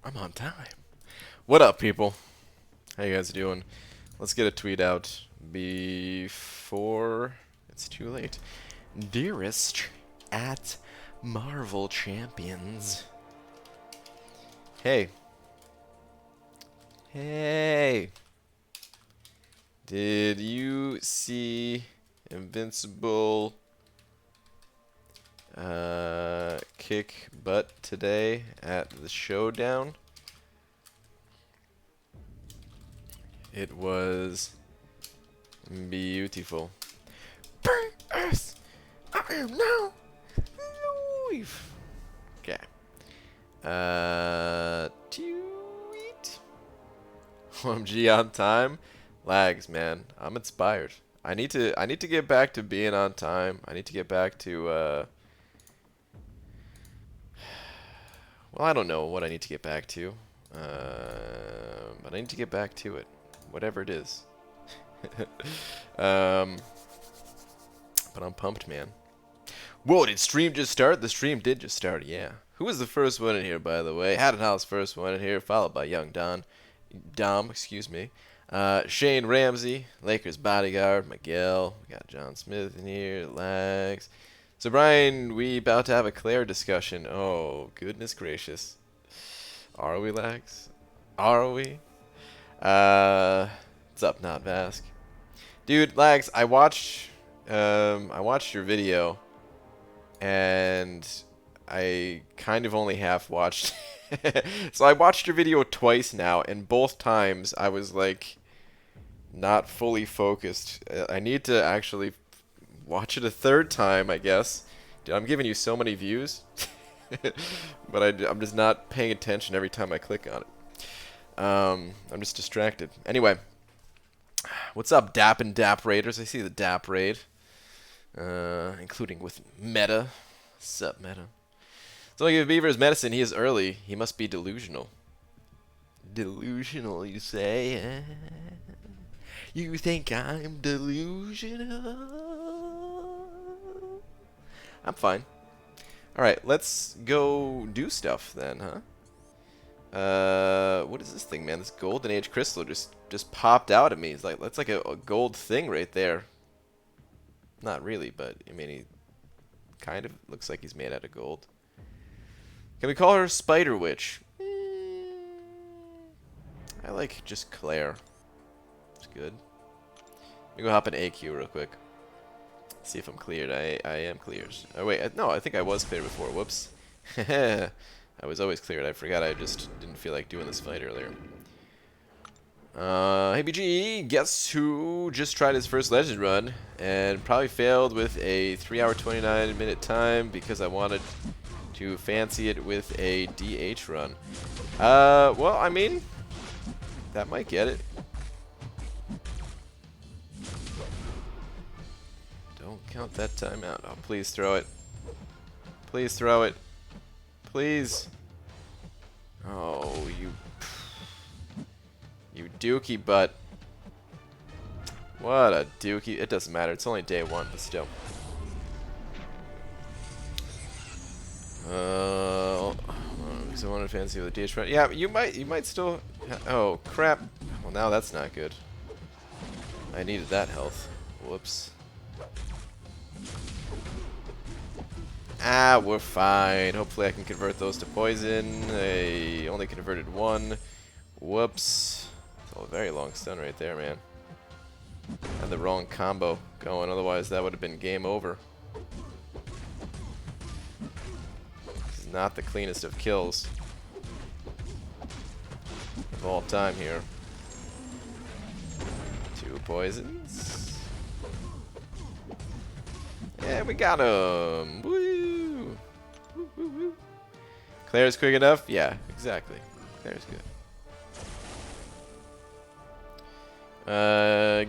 I'm on time. What up, people? How you guys doing? Let's get a tweet out before it's too late. Dearest at Marvel Champions. Hey. Hey. Did you see Invincible kick butt today at the showdown? It was beautiful. Burn Earth! I am now live! Okay. Tweet. OMG on time. Lags, man. I'm inspired. I need to get back to being on time. I need to get back to well, I don't know what I need to get back to. But I need to get back to it. Whatever it is. But I'm pumped, man. Whoa, did stream just start? The stream did just start, yeah. Who was the first one in here, by the way? Haddonhouse first one in here, followed by Young Dom, excuse me. Shane Ramsey, Lakers bodyguard, Miguel. We got John Smith in here, Lags. So, Brian, we about to have a Claire discussion. Oh, goodness gracious. Are we, Lags? Are we? What's up, Not Vask? Dude, Lags, I watched your video, and I kind of only half watched. So I watched your video twice now, and both times I was like not fully focused. I need to actually watch it a third time, I guess. Dude, I'm giving you so many views, but I'm just not paying attention every time I click on it. I'm just distracted. Anyway, what's up, Dap and Dap Raiders? I see the Dap Raid, including with Meta. What's up, Meta? So I give Beaver his medicine. He is early. He must be delusional. Delusional, you say? You think I'm delusional? I'm fine. Alright, let's go do stuff then, huh? What is this thing, man? This golden age crystal just popped out at me. It's like, that's like a gold thing right there. Not really, but I mean, he kind of looks like he's made out of gold. Can we call her Spider Witch? I like just Claire. It's good. Let me go hop in AQ real quick. See if I'm cleared. I am cleared. Oh wait, no, I think I was cleared before. Whoops. I was always cleared. I forgot. I just didn't feel like doing this fight earlier. Hey BG, guess who just tried his first legend run and probably failed with a 3-hour 29-minute time because I wanted to fancy it with a DH run. Well, I mean, that might get it. Don't count that time out. Oh, please throw it. Please throw it. Please. Oh, you dookie butt. What a dookie. It doesn't matter. It's only day one, but still. So I want to fancy with a DH run. Yeah, you might still. Oh crap! Well, now that's not good. I needed that health. Whoops. Ah, we're fine. Hopefully, I can convert those to poison. I only converted one. Whoops. It's a very long stun right there, man. Had the wrong combo going. Otherwise, that would have been game over. Not the cleanest of kills of all time here. 2 poisons. Yeah, we got him. Woo! Woo, woo, woo. Claire's quick enough? Yeah, exactly. Claire's good.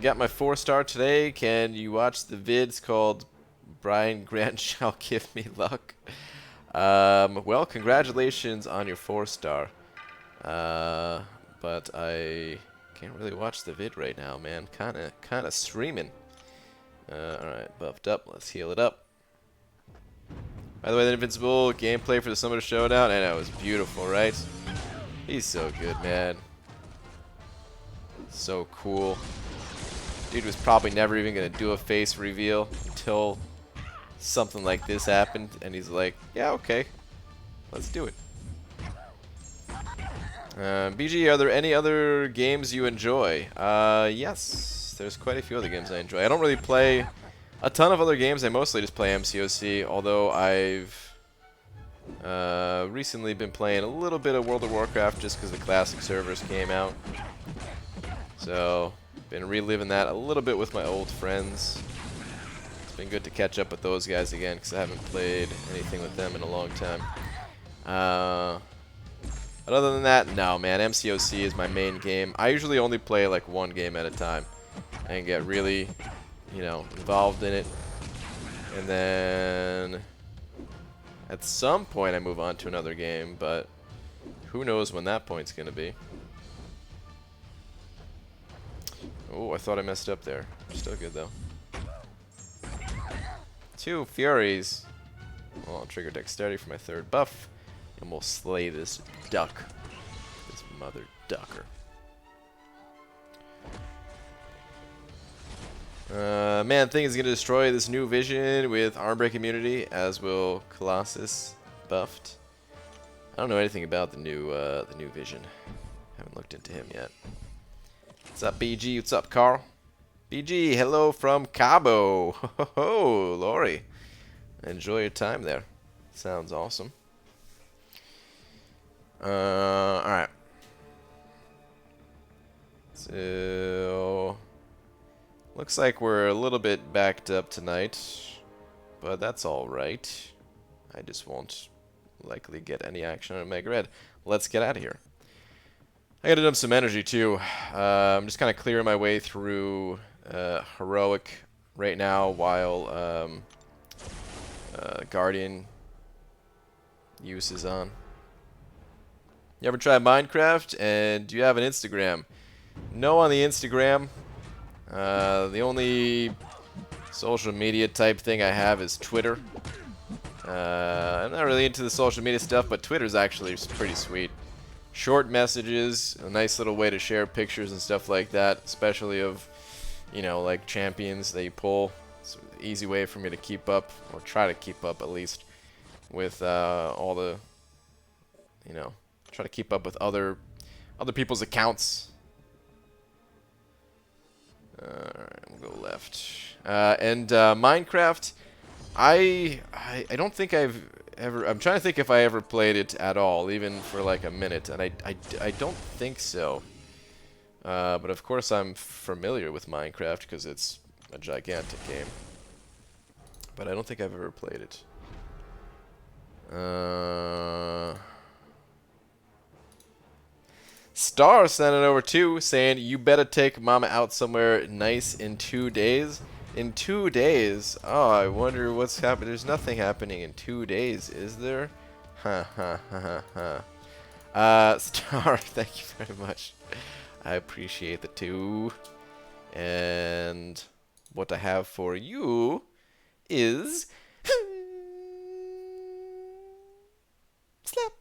Got my 4-star today. Can you watch the vids called Brian Grant Shall Give Me Luck? Well, congratulations on your 4-star. But I can't really watch the vid right now, man. Kinda streaming. Alright, buffed up. Let's heal it up. By the way, the Invincible gameplay for the Summer Showdown, I know, it was beautiful, right? He's so good, man. So cool. Dude was probably never even gonna do a face reveal until something like this happened, and he's like, yeah, okay, let's do it. BG, are there any other games you enjoy? Yes, there's quite a few other games I enjoy. I don't really play a ton of other games. I mostly just play MCOC, although I've recently been playing a little bit of World of Warcraft just because the classic servers came out. So, been reliving that a little bit with my old friends. It's been good to catch up with those guys again because I haven't played anything with them in a long time. But other than that, no, man, MCOC is my main game. I usually only play like one game at a time and get really, you know, involved in it. And then at some point I move on to another game, but who knows when that point's going to be. Oh, I thought I messed up there. Still good, though. 2 Furies. Well, I'll trigger Dexterity for my 3rd buff. And we'll slay this duck. This mother ducker. Man, thing is going to destroy this new vision with arm break immunity, as will Colossus buffed. I don't know anything about the new vision. Haven't looked into him yet. What's up, BG? What's up, Carl? BG, hello from Cabo. Ho ho ho, Lori. Enjoy your time there. Sounds awesome. Alright. So, looks like we're a little bit backed up tonight, but that's alright. I just won't likely get any action on Mega Red. Let's get out of here. I gotta dump some energy too. I'm just kind of clearing my way through Heroic right now while Guardian use is on. You ever tried Minecraft? And do you have an Instagram? No on the Instagram. The only social media type thing I have is Twitter. I'm not really into the social media stuff, but Twitter's actually pretty sweet. Short messages, a nice little way to share pictures and stuff like that, especially of, you know, like champions that you pull. It's an easy way for me to keep up, or try to keep up at least, with all the, you know, try to keep up with other people's accounts. Alright, we'll go left. And Minecraft, I don't think I've ever... I'm trying to think if I ever played it at all, even for like a minute, and I don't think so. But of course I'm familiar with Minecraft because it's a gigantic game. But I don't think I've ever played it. Star sent it over too, saying, you better take Mama out somewhere nice in 2 days. In 2 days? Oh, I wonder what's happening. There's nothing happening in 2 days, is there? Ha ha ha ha ha. Star, thank you very much. I appreciate the 2. And what I have for you is... Slap.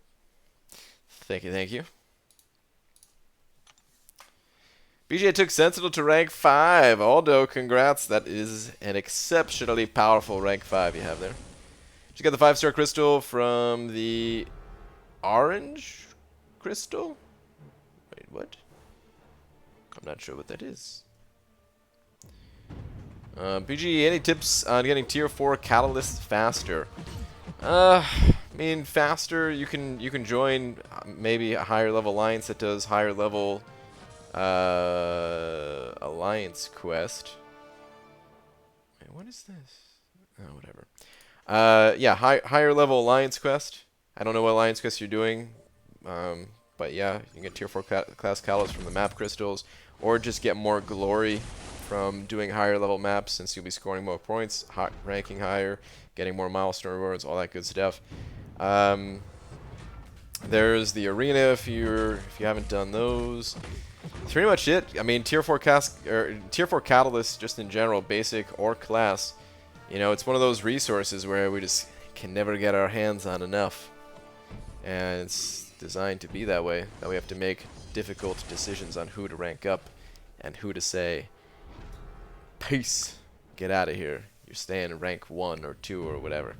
Thank you, thank you. BJ took Sentinel to rank 5. Aldo, congrats. That is an exceptionally powerful rank 5 you have there. Did you get the 5-star crystal from the orange crystal? Wait, what? I'm not sure what that is. BG, any tips on getting tier 4 catalysts faster? I mean, faster, you can join maybe a higher level alliance that does higher level alliance quest. Wait, what is this? Oh, whatever. Yeah, higher level alliance quest. I don't know what alliance quest you're doing, but yeah, you can get tier 4 class catalysts from the map crystals, or just get more glory from doing higher level maps, since you'll be scoring more points, ranking higher, getting more milestone rewards, all that good stuff. There's the arena if you haven't done those. That's pretty much it. I mean, tier 4 catalysts just in general, basic or class. You know, it's one of those resources where we just can never get our hands on enough, and it's designed to be that way. That we have to make difficult decisions on who to rank up and who to say, peace, get out of here. You're staying in rank 1 or 2 or whatever.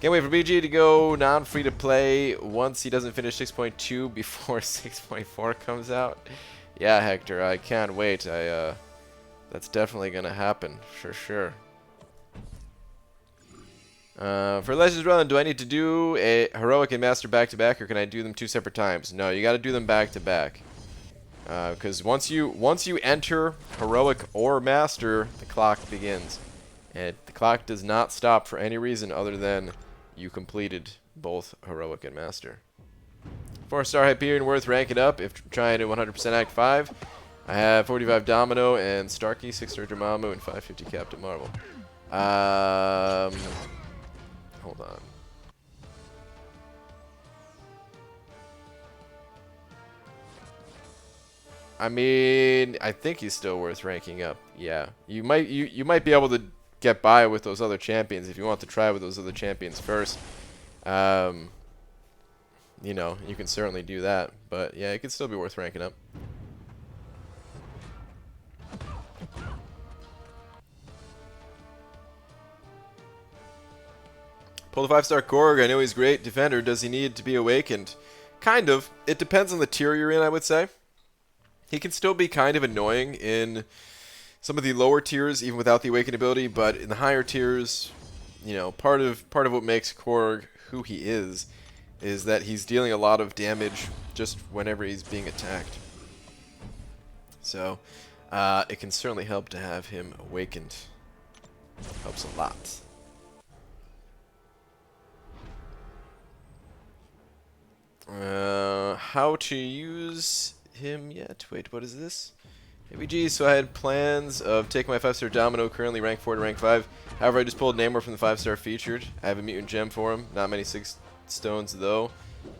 Can't wait for BG to go non-free to play once he doesn't finish 6.2 before 6.4 comes out. Yeah, Hector, I can't wait. That's definitely gonna happen for sure. For Legends Run, do I need to do a Heroic and Master back-to-back, or can I do them 2 separate times? No, you got to do them back-to-back. Because once you enter Heroic or Master, the clock begins. And the clock does not stop for any reason other than you completed both Heroic and Master. 4-star Hyperion worth ranking up if trying to 100% Act 5. I have 45 Domino and Starkey, 6-star Dormammu, and 550 Captain Marvel. Hold on. I mean, I think he's still worth ranking up. Yeah, you might be able to get by with those other champions if you want to try with those other champions first. You know, you can certainly do that, but yeah, it could still be worth ranking up. Pull the 5-star Korg. I know he's great defender. Does he need to be awakened? Kind of. It depends on the tier you're in, I would say. He can still be kind of annoying in some of the lower tiers, even without the awakened ability, but in the higher tiers, you know, part of what makes Korg who he is that he's dealing a lot of damage just whenever he's being attacked. So, it can certainly help to have him awakened. Helps a lot. How to use him yet? Wait, what is this? ABG, so I had plans of taking my 5-star Domino, currently rank 4 to rank 5. However, I just pulled Namor from the 5-star featured. I have a mutant gem for him, not many 6 stones though,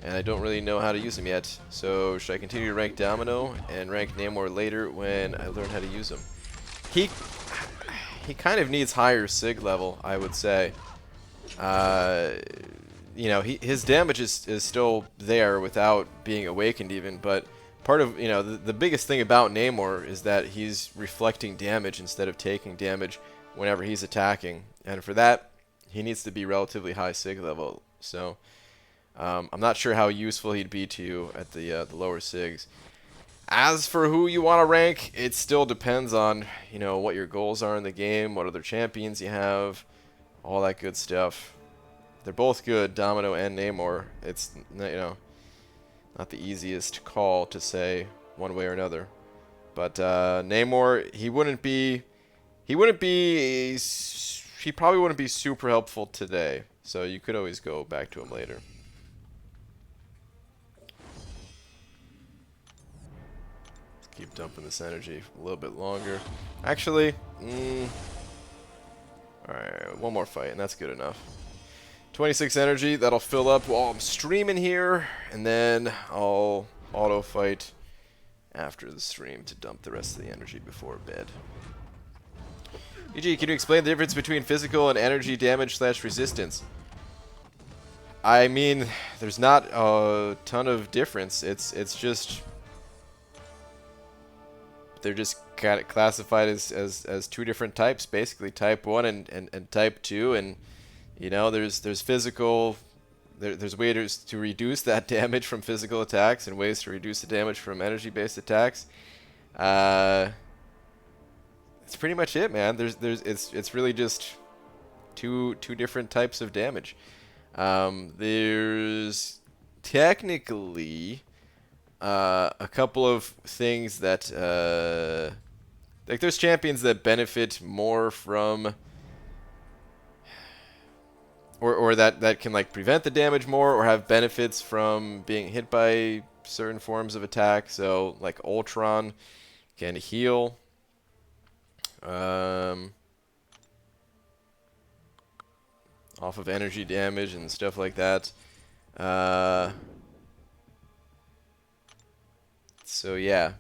and I don't really know how to use him yet. So should I continue to rank Domino and rank Namor later when I learn how to use him? He kind of needs higher sig level, I would say. You know, his damage is still there without being awakened even, but part of, you know, the biggest thing about Namor is that he's reflecting damage instead of taking damage whenever he's attacking, and for that he needs to be relatively high sig level. So I'm not sure how useful he'd be to you at the lower sigs. As for who you want to rank, it still depends on, you know, what your goals are in the game, what other champions you have, all that good stuff. They're both good, Domino and Namor. It's, you know, not the easiest call to say one way or another. But Namor, he probably wouldn't be super helpful today. So you could always go back to him later. Let's keep dumping this energy a little bit longer. Actually, alright, one more fight and that's good enough. 26 energy, that'll fill up while I'm streaming here, and then I'll auto fight after the stream to dump the rest of the energy before bed. EG, can you explain the difference between physical and energy damage / resistance? I mean, there's not a ton of difference. It's just they're just kind of classified as 2 different types, basically type 1 and type 2, and you know, there's physical, there's ways to reduce that damage from physical attacks and ways to reduce the damage from energy-based attacks. That's pretty much it, man. It's really just two different types of damage. There's technically a couple of things that like there's champions that benefit more from, or that can like prevent the damage more, or have benefits from being hit by certain forms of attack. So like Ultron can heal. Off of energy damage and stuff like that. So yeah,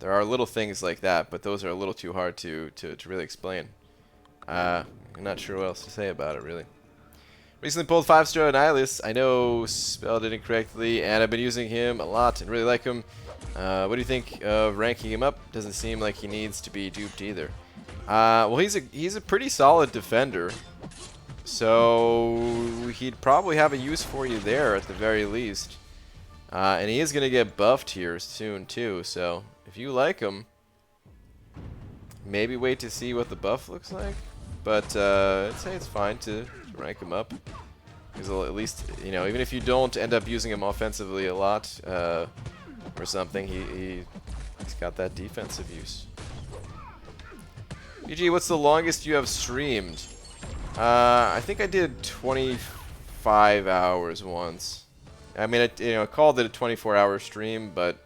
there are little things like that, but those are a little too hard to really explain. I'm not sure what else to say about it, really. Recently pulled 5-star Nihilus. I know spelled it incorrectly, and I've been using him a lot and really like him. What do you think of ranking him up? Doesn't seem like he needs to be duped either. Well, he's a pretty solid defender, so he'd probably have a use for you there at the very least. And he is going to get buffed here soon too, so if you like him, maybe wait to see what the buff looks like. But I'd say it's fine to rank him up. Because at least, you know, even if you don't end up using him offensively a lot or something, he's got that defensive use. BG, what's the longest you have streamed? I think I did 25 hours once. I mean, I called it a 24-hour stream, but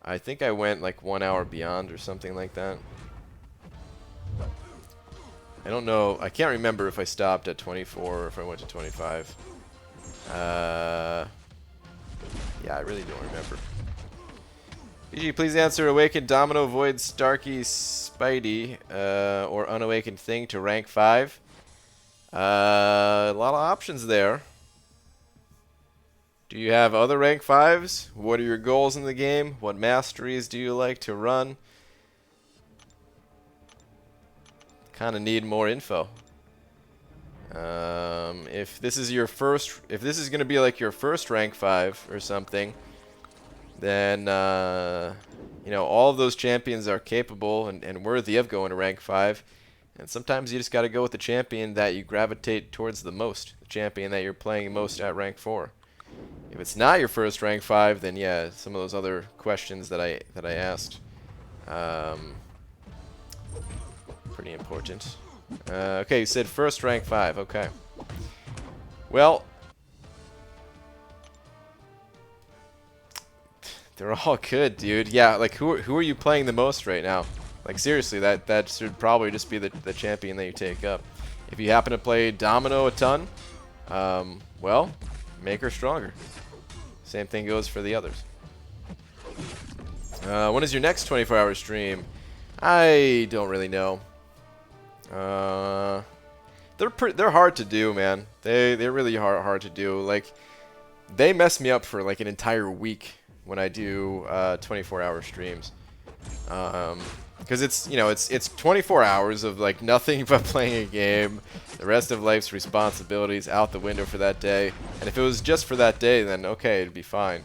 I think I went like 1 hour beyond or something like that. I don't know. I can't remember if I stopped at 24 or if I went to 25. Yeah, I really don't remember. BG, please answer Awakened Domino, Void, Starkey, Spidey, or Unawakened Thing to rank 5. A lot of options there. Do you have other rank 5s? What are your goals in the game? What masteries do you like to run? Kind of need more info. If this is your first, if this is going to be like your first rank 5 or something, then you know, all of those champions are capable and worthy of going to rank 5. And sometimes you just got to go with the champion that you gravitate towards the most, the champion that you're playing most at rank 4. If it's not your first rank 5, then yeah, some of those other questions that I asked, pretty important. Okay, you said first rank 5. Okay. Well, they're all good, dude. Yeah, like who are you playing the most right now? Like seriously, that should probably just be the champion that you take up. If you happen to play Domino a ton, well, make her stronger. Same thing goes for the others. When is your next 24-hour stream? I don't really know. They're hard to do, man. They're really hard to do. Like, they mess me up for like an entire week when I do 24-hour streams. Because it's, you know, it's 24 hours of like nothing but playing a game. The rest of life's responsibilities out the window for that day. And if it was just for that day, then okay, it'd be fine.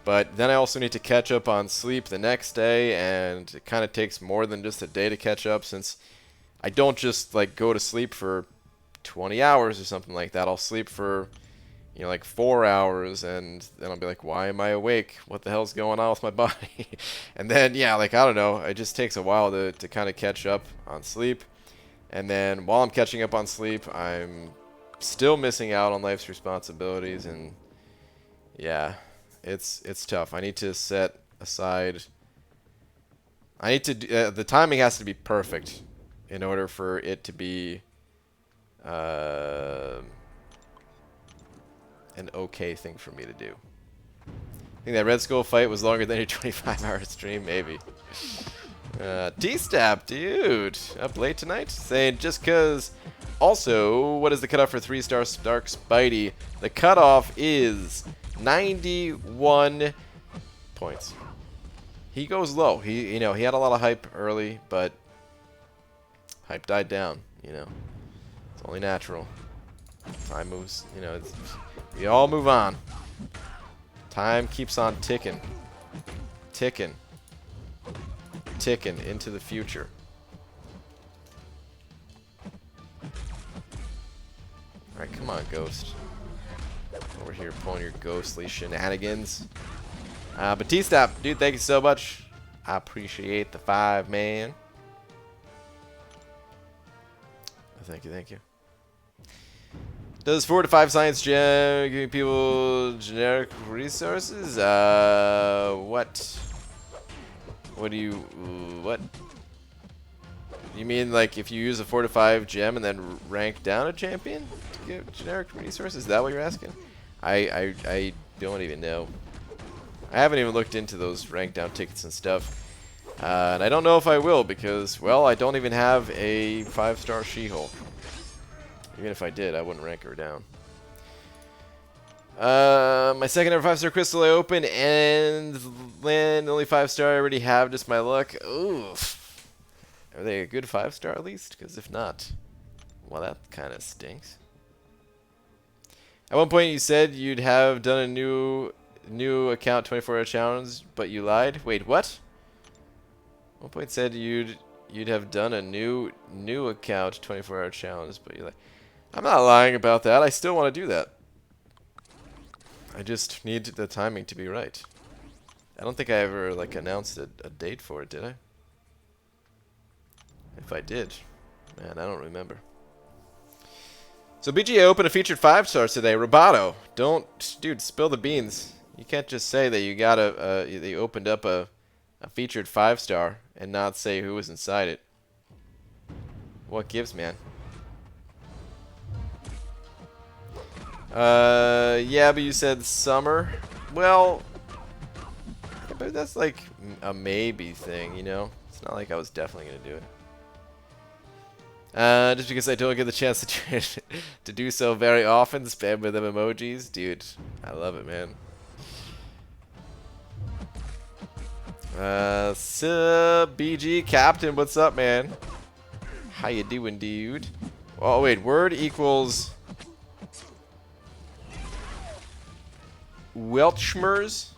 But then I also need to catch up on sleep the next day, and it kind of takes more than just a day to catch up, since I don't just like go to sleep for 20 hours or something like that. I'll sleep for, you know, like 4 hours, and then I'll be like, why am I awake? What the hell's going on with my body? And then, yeah, like, I don't know. It just takes a while to kind of catch up on sleep. And then while I'm catching up on sleep, I'm still missing out on life's responsibilities. And yeah, it's tough. I need to set aside. I need to. The timing has to be perfect in order for it to be an okay thing for me to do. I think that Red Skull fight was longer than your 25-hour stream, maybe. T-Stab, dude, up late tonight? Saying just cause. Also, what is the cutoff for 3-star Dark Spidey? The cutoff is 91 points. He goes low. He had a lot of hype early, but hype died down. You know, it's only natural. Time moves. You know, we all move on. Time keeps on ticking, ticking, ticking into the future. All right, come on, Ghost. Over here pulling your ghostly shenanigans. Batista, dude, thank you so much. I appreciate the 5, man. Thank you, thank you. Does 4 to 5 science gem giving people generic resources? What? What do you, what? You mean like if you use a 4 to 5 gem and then rank down a champion to get generic resources? Is that what you're asking? I don't even know. I haven't even looked into those rank down tickets and stuff. And I don't know if I will because, well, I don't even have a 5-star She-Hulk. Even if I did, I wouldn't rank her down. My second ever 5-star crystal I opened, and land only 5-star I already have, just my luck. Oof. Are they a good 5-star at least? Because if not, well, that kind of stinks. At one point you said you'd have done a new account 24-hour challenge, but you lied. Wait, what? At one point said you'd have done a new account 24-hour challenge, but you lied. I'm not lying about that. I still want to do that. I just need the timing to be right. I don't think I ever like announced a date for it, did I? If I did, man, I don't remember. So BGA opened a featured 5-stars today. Roboto, dude, spill the beans. You can't just say that you got they opened up a featured 5-star and not say who was inside it. What gives, man? Yeah, but you said summer. Well, yeah, but that's like a maybe thing, you know? It's not like I was definitely gonna do it. Just because I don't get the chance to do so very often, spam with them emojis. Dude, I love it, man. BG Captain, what's up, man? How you doing, dude? Oh, wait, word equals Welchmers?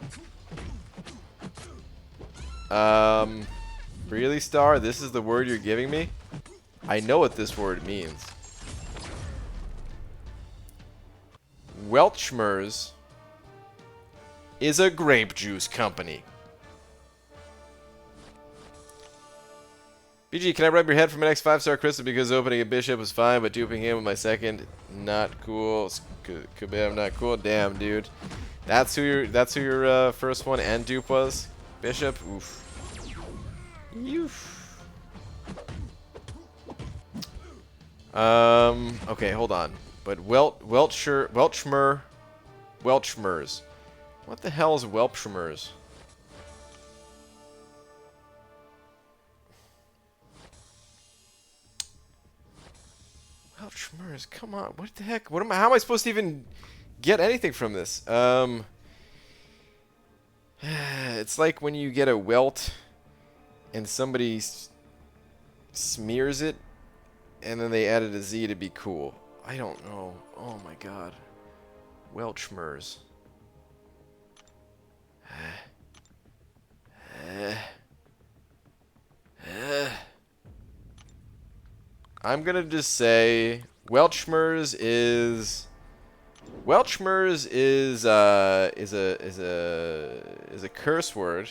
Really, Star? This is the word you're giving me? I know what this word means. Welchmers is a grape juice company. BG, can I rub your head for my next 5-star crystal because opening a bishop was fine, but duping him with my second, not cool. Kabam, not cool. Damn, dude. That's who your first one and dupe was? Bishop? Oof. Oof. Okay, hold on. But Welchmers. What the hell is Welchmers? Welchmers, come on. What the heck? How am I supposed to even get anything from this? It's like when you get a welt and somebody smears it and then they added a Z to be cool. I don't know. Oh my god. Welchmers. I'm gonna just say Welchmers is a curse word.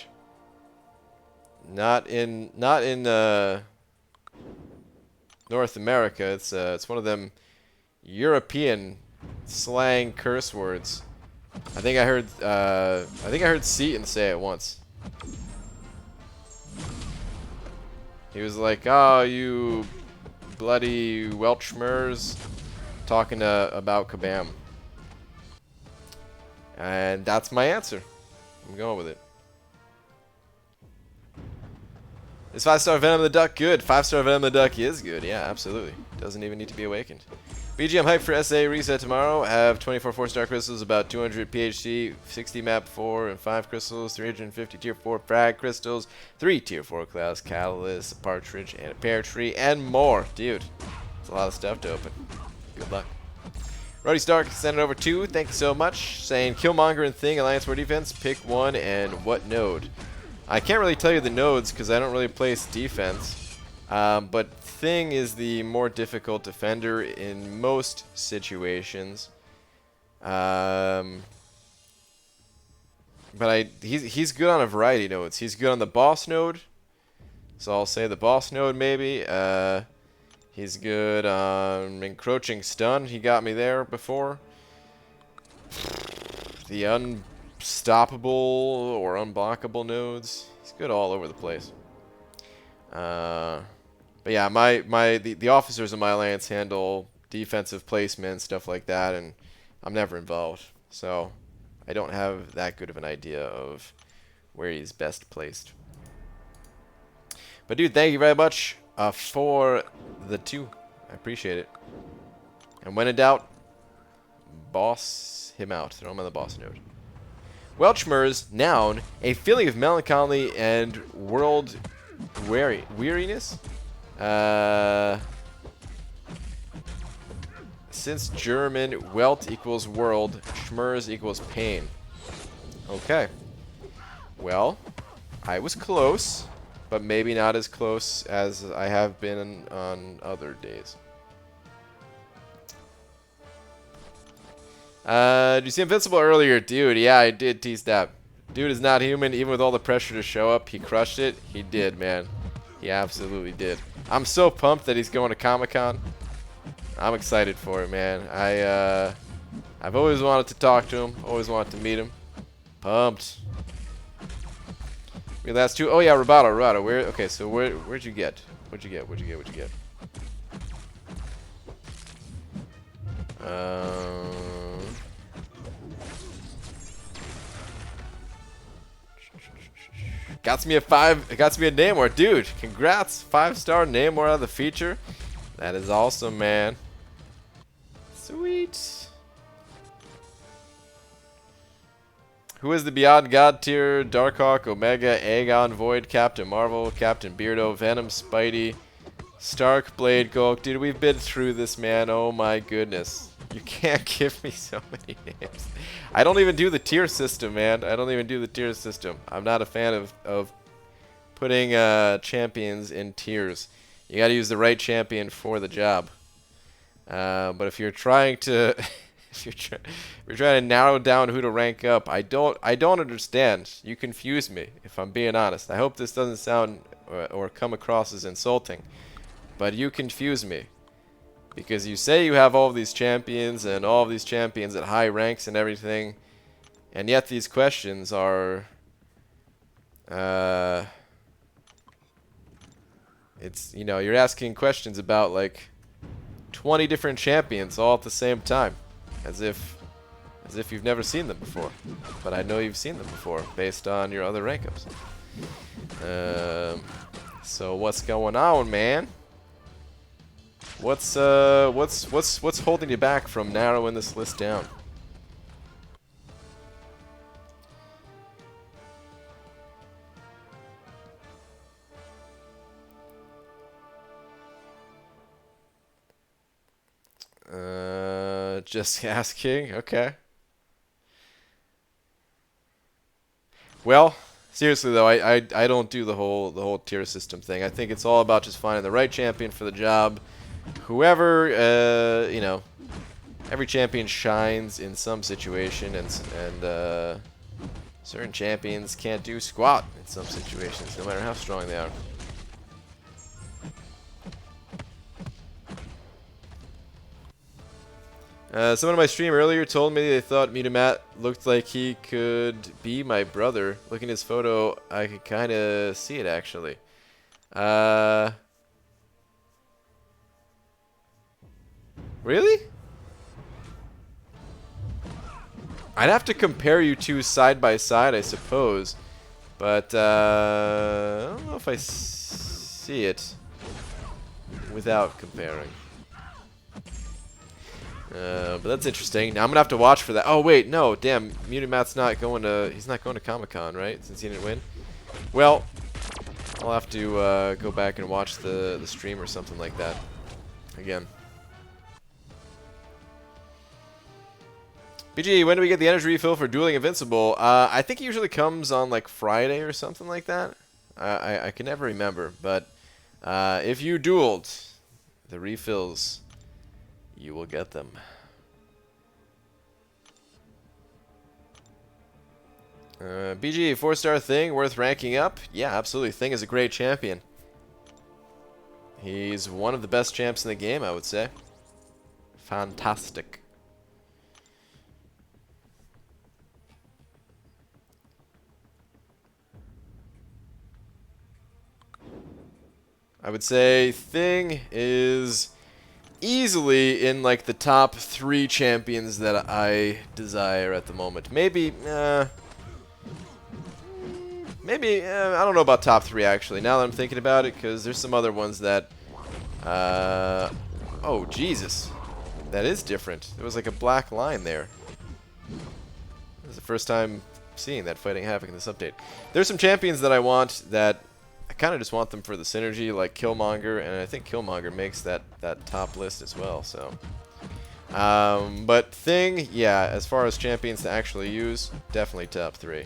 Not in North America. It's one of them European slang curse words. I think I heard Seaton say it once. He was like, "Oh, you bloody Welchmers," talking about Kabam. And that's my answer. I'm going with it. Is 5-star Venom the Duck good? 5-star Venom the Duck is good. Yeah, absolutely. Doesn't even need to be awakened. BG, I'm hyped for SA reset tomorrow. I have 24 4-star crystals, about 200 PhD, 60 map 4 and 5 crystals, 350 tier 4 frag crystals, 3 tier 4 class catalysts, a partridge and a pear tree, and more. Dude, it's a lot of stuff to open. Good luck. Roddy Stark sent it over 2. Thank you so much. Saying Killmonger and Thing, Alliance War Defense, pick one and what node? I can't really tell you the nodes because I don't really place defense. But Thing is the more difficult defender in most situations. But he's good on a variety of nodes. He's good on the boss node. So I'll say the boss node maybe. He's good on encroaching stun. He got me there before. The unstoppable or unblockable nodes. He's good all over the place. But yeah, the officers in my alliance handle defensive placement, stuff like that, and I'm never involved. So I don't have that good of an idea of where he's best placed. But dude, thank you very much for the 2. I appreciate it. And when in doubt, boss him out. Throw him on the boss node. Welchmer's noun, a feeling of melancholy and world weariness. Since German, Welt equals world, Schmerz equals pain. Okay. Well, I was close, but maybe not as close as I have been on other days. Did you see Invincible earlier? Dude, yeah, I did tease that. Dude is not human, even with all the pressure to show up. He crushed it. He did, man. He absolutely did. I'm so pumped that he's going to Comic-Con. I'm excited for it, man. I've always wanted to talk to him. Always wanted to meet him. Pumped. We last two. Oh yeah, Roboto. Where? Okay, so where'd you get? What'd you get? Got me a 5. It got me a Namor, dude. Congrats, 5-star Namor out of the feature. That is awesome, man. Sweet. Who is the Beyond God tier? Darkhawk, Omega, Aegon, Void, Captain Marvel, Captain Beardo, Venom, Spidey, Stark, Blade, Gulk. Dude, we've been through this, man. Oh my goodness. You can't give me so many names. I don't even do the tier system, man. I don't even do the tier system. I'm not a fan of putting champions in tiers. You gotta use the right champion for the job. But if you're trying to if you're trying to narrow down who to rank up, I don't understand. You confuse me, if I'm being honest. I hope this doesn't sound or come across as insulting, but you confuse me. Because you say you have all of these champions and all of these champions at high ranks and everything, and yet these questions are it's, you know, you're asking questions about like 20 different champions all at the same time, as if you've never seen them before. But I know you've seen them before based on your other rank ups. So what's going on, man? What's holding you back from narrowing this list down? Just asking. Okay. Well, seriously though, I don't do the whole tier system thing. I think it's all about just finding the right champion for the job. Whoever, you know, every champion shines in some situation, and certain champions can't do squat in some situations, no matter how strong they are. Someone on my stream earlier told me they thought Matt looked like he could be my brother. Looking at his photo, I could kind of see it, actually. Really? I'd have to compare you two side by side, I suppose. But, I don't know if I see it without comparing. But that's interesting. Now I'm gonna have to watch for that. Oh wait, no, damn, Mutant Matt's not going to. He's not going to Comic-Con, right? Since he didn't win. Well, I'll have to go back and watch the stream or something like that again. BG, when do we get the energy refill for Dueling Invincible? I think it usually comes on like Friday or something like that. I can never remember, but if you dueled, the refills, you will get them. BG, 4-star Thing, worth ranking up? Yeah, absolutely. Thing is a great champion. He's one of the best champs in the game, I would say. Fantastic. I would say Thing is easily in like the top 3 champions that I desire at the moment. Maybe, I don't know about top 3 actually, now that I'm thinking about it, because there's some other ones that, oh Jesus, That is different. There was like a black line there. This is the first time seeing that fighting Havoc in this update. There's some champions that I want that I kind of just want them for the synergy, like Killmonger, and I think Killmonger makes that top list as well. So, but Thing, yeah, as far as champions to actually use, definitely top 3.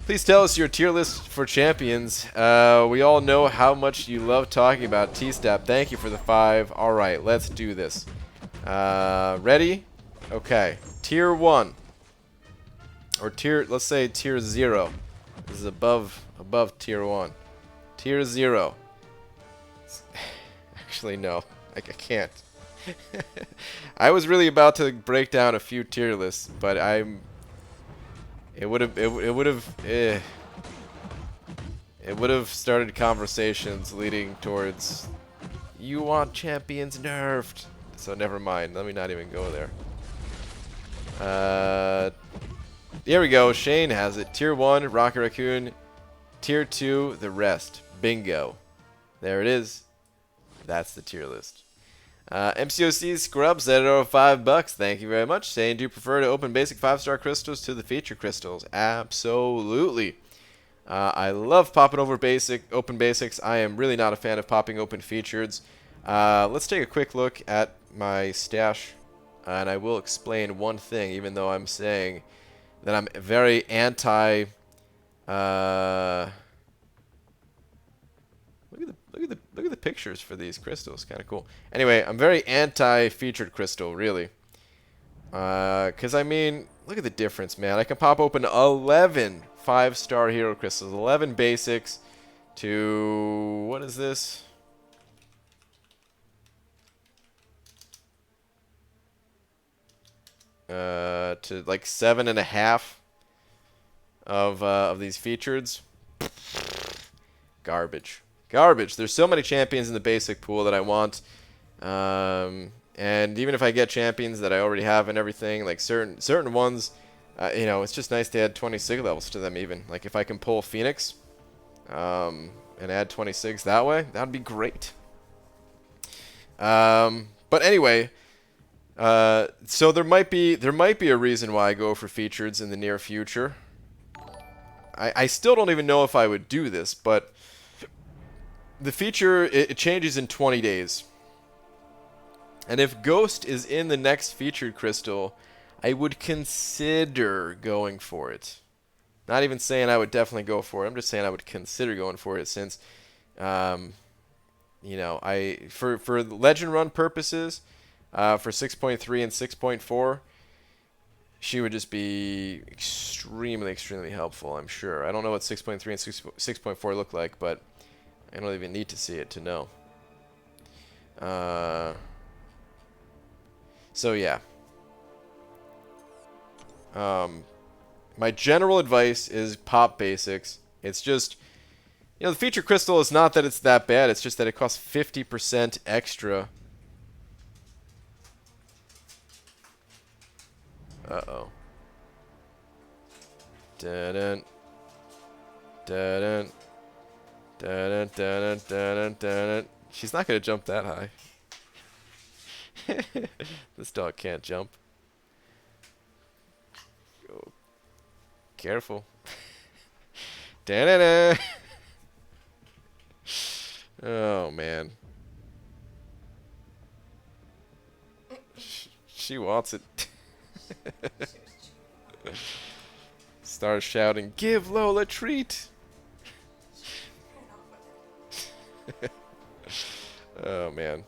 Please tell us your tier list for champions. We all know how much you love talking about T-Step. Thank you for the 5. All right, let's do this. Ready? Okay. Tier 1. Or let's say tier 0. This is above tier 1. Tier 0. Actually, no. I can't. I was really about to break down a few tier lists, but it would have started conversations leading towards you want champions nerfed. So never mind. Let me not even go there. Here we go. Shane has it. Tier 1, Rocket Raccoon. Tier 2, the rest. Bingo. There it is. That's the tier list. MCOC Scrubs at $5. Thank you very much. Saying, do you prefer to open basic 5-star crystals to the feature crystals? Absolutely. I love popping over open basics. I am really not a fan of popping open features. Let's take a quick look at my stash, and I will explain one thing, even though I'm saying that I'm very anti. Look at the pictures for these crystals, kind of cool. Anyway, I'm very anti-featured crystal, really. Because, I mean, look at the difference, man. I can pop open 11 5-star hero crystals, 11 basics to, what is this? To like 7.5 of these featureds. Garbage. Garbage. There's so many champions in the basic pool that I want. And even if I get champions that I already have and everything, like certain ones, you know, it's just nice to add 20 sig levels to them even. Like if I can pull Phoenix and add 20 sigs that way, that would be great. But anyway, so there might be a reason why I go for features in the near future. I still don't even know if I would do this, but the feature, it changes in 20 days. And if Ghost is in the next featured crystal, I would consider going for it. Not even saying I would definitely go for it. I'm just saying I would consider going for it since, you know, for Legend Run purposes, for 6.3 and 6.4, she would just be extremely, extremely helpful, I'm sure. I don't know what 6.3 and 6.4 look like, but I don't even need to see it to know. So yeah. My general advice is pop basics. It's just, you know, the feature crystal is not that it's that bad. It's just that it costs 50% extra. Uh-oh. Dun-dun. Dun-dun. Dun-dun, dun-dun, dun-dun, dun-dun. She's not going to jump that high. This dog can't jump. Oh. Careful. Da-da-da. Oh, man. She wants it. Starts shouting, "Give Lola treat!" Oh man.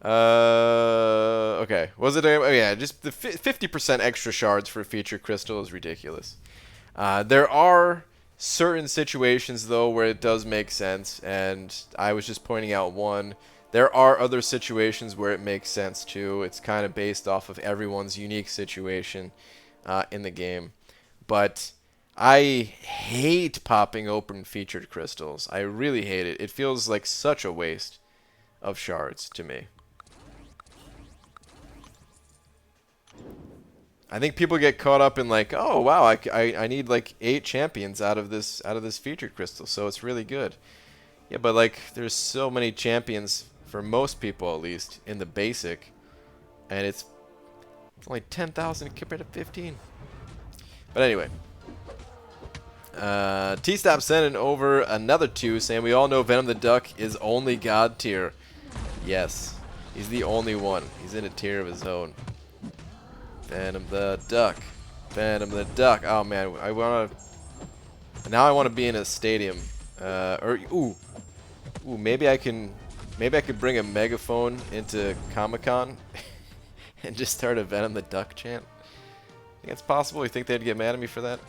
Okay. Was it? Oh yeah, just the 50% extra shards for feature crystal is ridiculous. There are certain situations though where it does make sense, and I was just pointing out one. There are other situations where it makes sense too. It's kind of based off of everyone's unique situation in the game. But I hate popping open featured crystals. I really hate it. It feels like such a waste of shards to me. I think people get caught up in like, oh wow, I need like 8 champions out of this featured crystal, so it's really good. Yeah, but like there's so many champions for most people at least, in the basic. And it's only 10,000 compared to 15. But anyway. T-Stop sending over another 2, saying we all know Venom the Duck is only God tier. Yes. He's the only one. He's in a tier of his own. Venom the Duck. Venom the Duck. Oh man, I wanna... Now I wanna be in a stadium. Ooh, maybe I could bring a megaphone into Comic-Con and just start a Venom the Duck chant. Think it's possible? You think they'd get mad at me for that?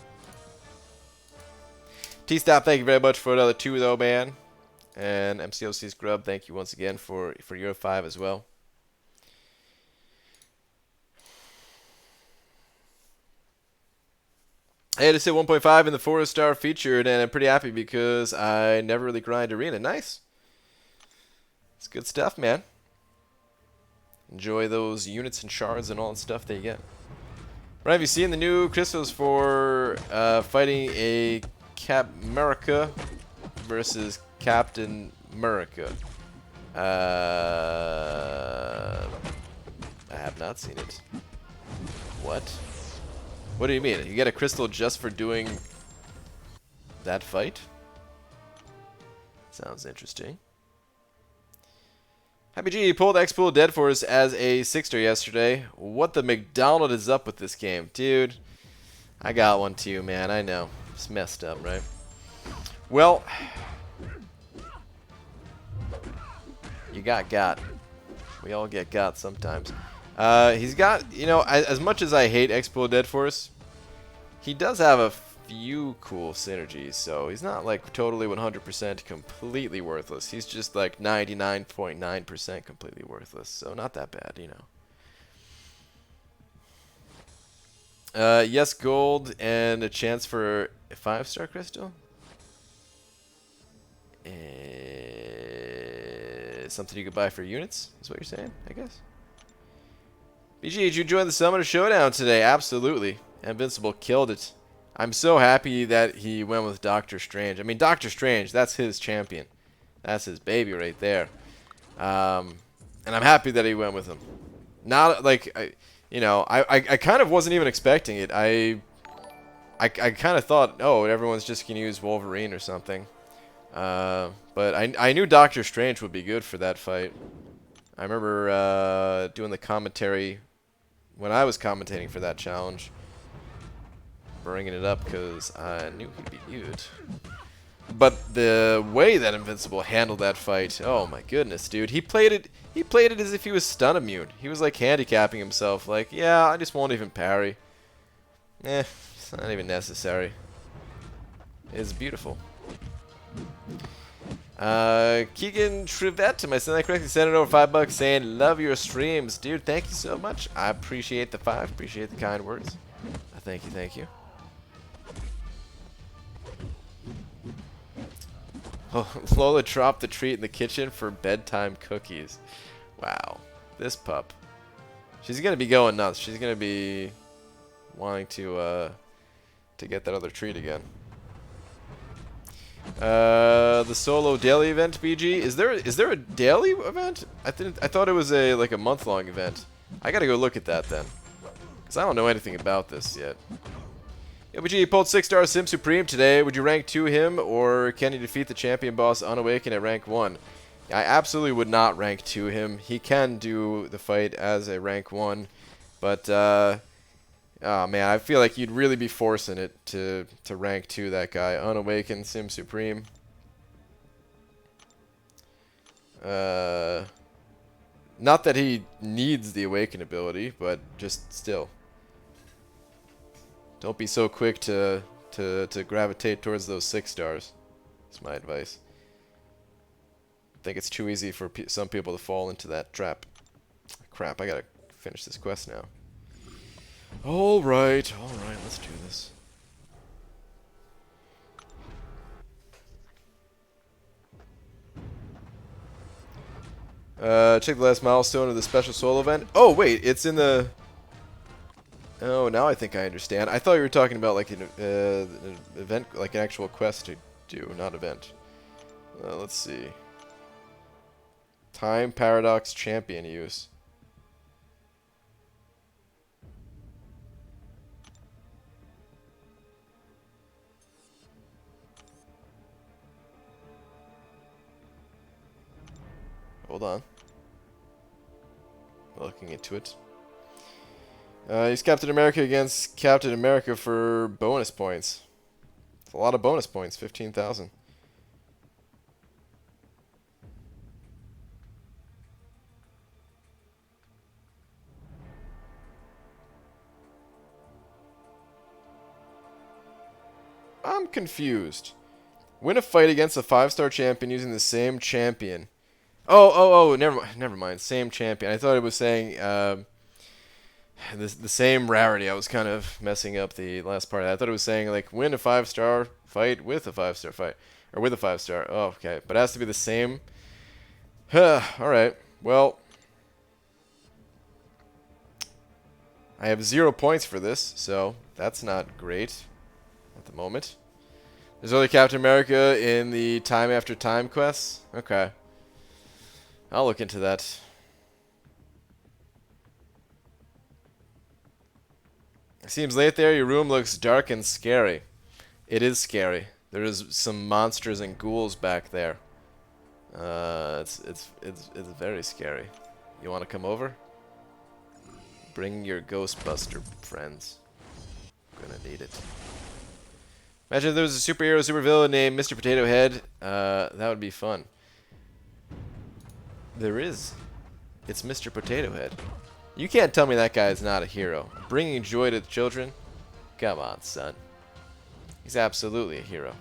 T-Stop, thank you very much for another 2 though, man. And MCOC Scrub, thank you once again for your 5 as well. I had to sit 1.5 in the 4-star featured, and I'm pretty happy because I never really grind arena. Nice. It's good stuff, man. Enjoy those units and shards and all the stuff that you get. Right, have you seen the new crystals for fighting a Cap America versus Captain America? I have not seen it. What? What do you mean? You get a crystal just for doing that fight? Sounds interesting. Happy G, you pulled X-Pool Dead Force as a 6-star yesterday. What the McDonald is up with this game? Dude, I got one too, man. I know. It's messed up, right? Well, you got. We all get got sometimes. He's got, you know, as much as I hate X-Pool Dead Force, he does have a few cool synergies, so he's not like totally 100% completely worthless. He's just like 99.9% completely worthless, so not that bad, you know. Yes, gold and a chance for a 5-star crystal. Something you could buy for units, is what you're saying, I guess. BG, did you join the Summoner Showdown today? Absolutely. Invincible killed it. I'm so happy that he went with Doctor Strange. I mean, Doctor Strange, that's his champion. That's his baby right there. And I'm happy that he went with him. Not like, I kind of wasn't even expecting it. I kind of thought, oh, everyone's just going to use Wolverine or something. But I knew Doctor Strange would be good for that fight. I remember doing the commentary when I was commentating for that challenge. Bringing it up because I knew he'd be good. But the way that Invincible handled that fight, oh my goodness, dude. He played it as if he was stun immune. He was like handicapping himself, like, yeah, I just won't even parry. It's not even necessary. It's beautiful. Keegan Trivette, am I saying that correctly? Sent it over $5 saying, love your streams. Dude, thank you so much. I appreciate the 5. Appreciate the kind words. Thank you, thank you. Oh, Lola dropped the treat in the kitchen for bedtime cookies. Wow. This pup. She's going to be going nuts. She's going to be wanting to get that other treat again. The solo daily event, BG. Is there a daily event? I thought it was like a month-long event. I gotta go look at that then, cause I don't know anything about this yet. Yo, BG, you pulled 6-star Sim Supreme today. Would you rank 2 him, or can you defeat the champion boss Unawakened at rank 1? I absolutely would not rank 2 him. He can do the fight as a rank 1, but oh man, I feel like you'd really be forcing it to rank 2 that guy. Unawakened Sim Supreme. Not that he needs the Awaken ability, but just still. Don't be so quick to gravitate towards those 6 stars. That's my advice. I think it's too easy for some people to fall into that trap. Crap, I gotta finish this quest now. Alright, let's do this. Check the last milestone of the special solo event. Oh, wait, it's in the... Oh, now I think I understand. I thought you were talking about like an event, like an actual quest to do, not event. Let's see. Time Paradox Champion use. Hold on. Looking into it. He's Captain America against Captain America for bonus points. It's a lot of bonus points, 15,000. I'm confused. Win a fight against a 5-star champion using the same champion. Oh, never mind. Same champion. I thought it was saying the same rarity. I was kind of messing up the last part of that. I thought it was saying, like, win a 5-star fight with a 5-star fight. Or with a 5-star. Oh, okay. But it has to be the same. Alright. Well, I have 0 points for this, so that's not great at the moment. There's only Captain America in the Time After Time quests? Okay. I'll look into that. It seems late there. Your room looks dark and scary. It is scary. There is some monsters and ghouls back there. It's very scary. You want to come over? Bring your Ghostbuster friends. I'm gonna need it. Imagine if there was a superhero supervillain named Mr. Potato Head. That would be fun. There is. It's Mr. Potato Head. You can't tell me that guy is not a hero. Bringing joy to the children? Come on, son. He's absolutely a hero.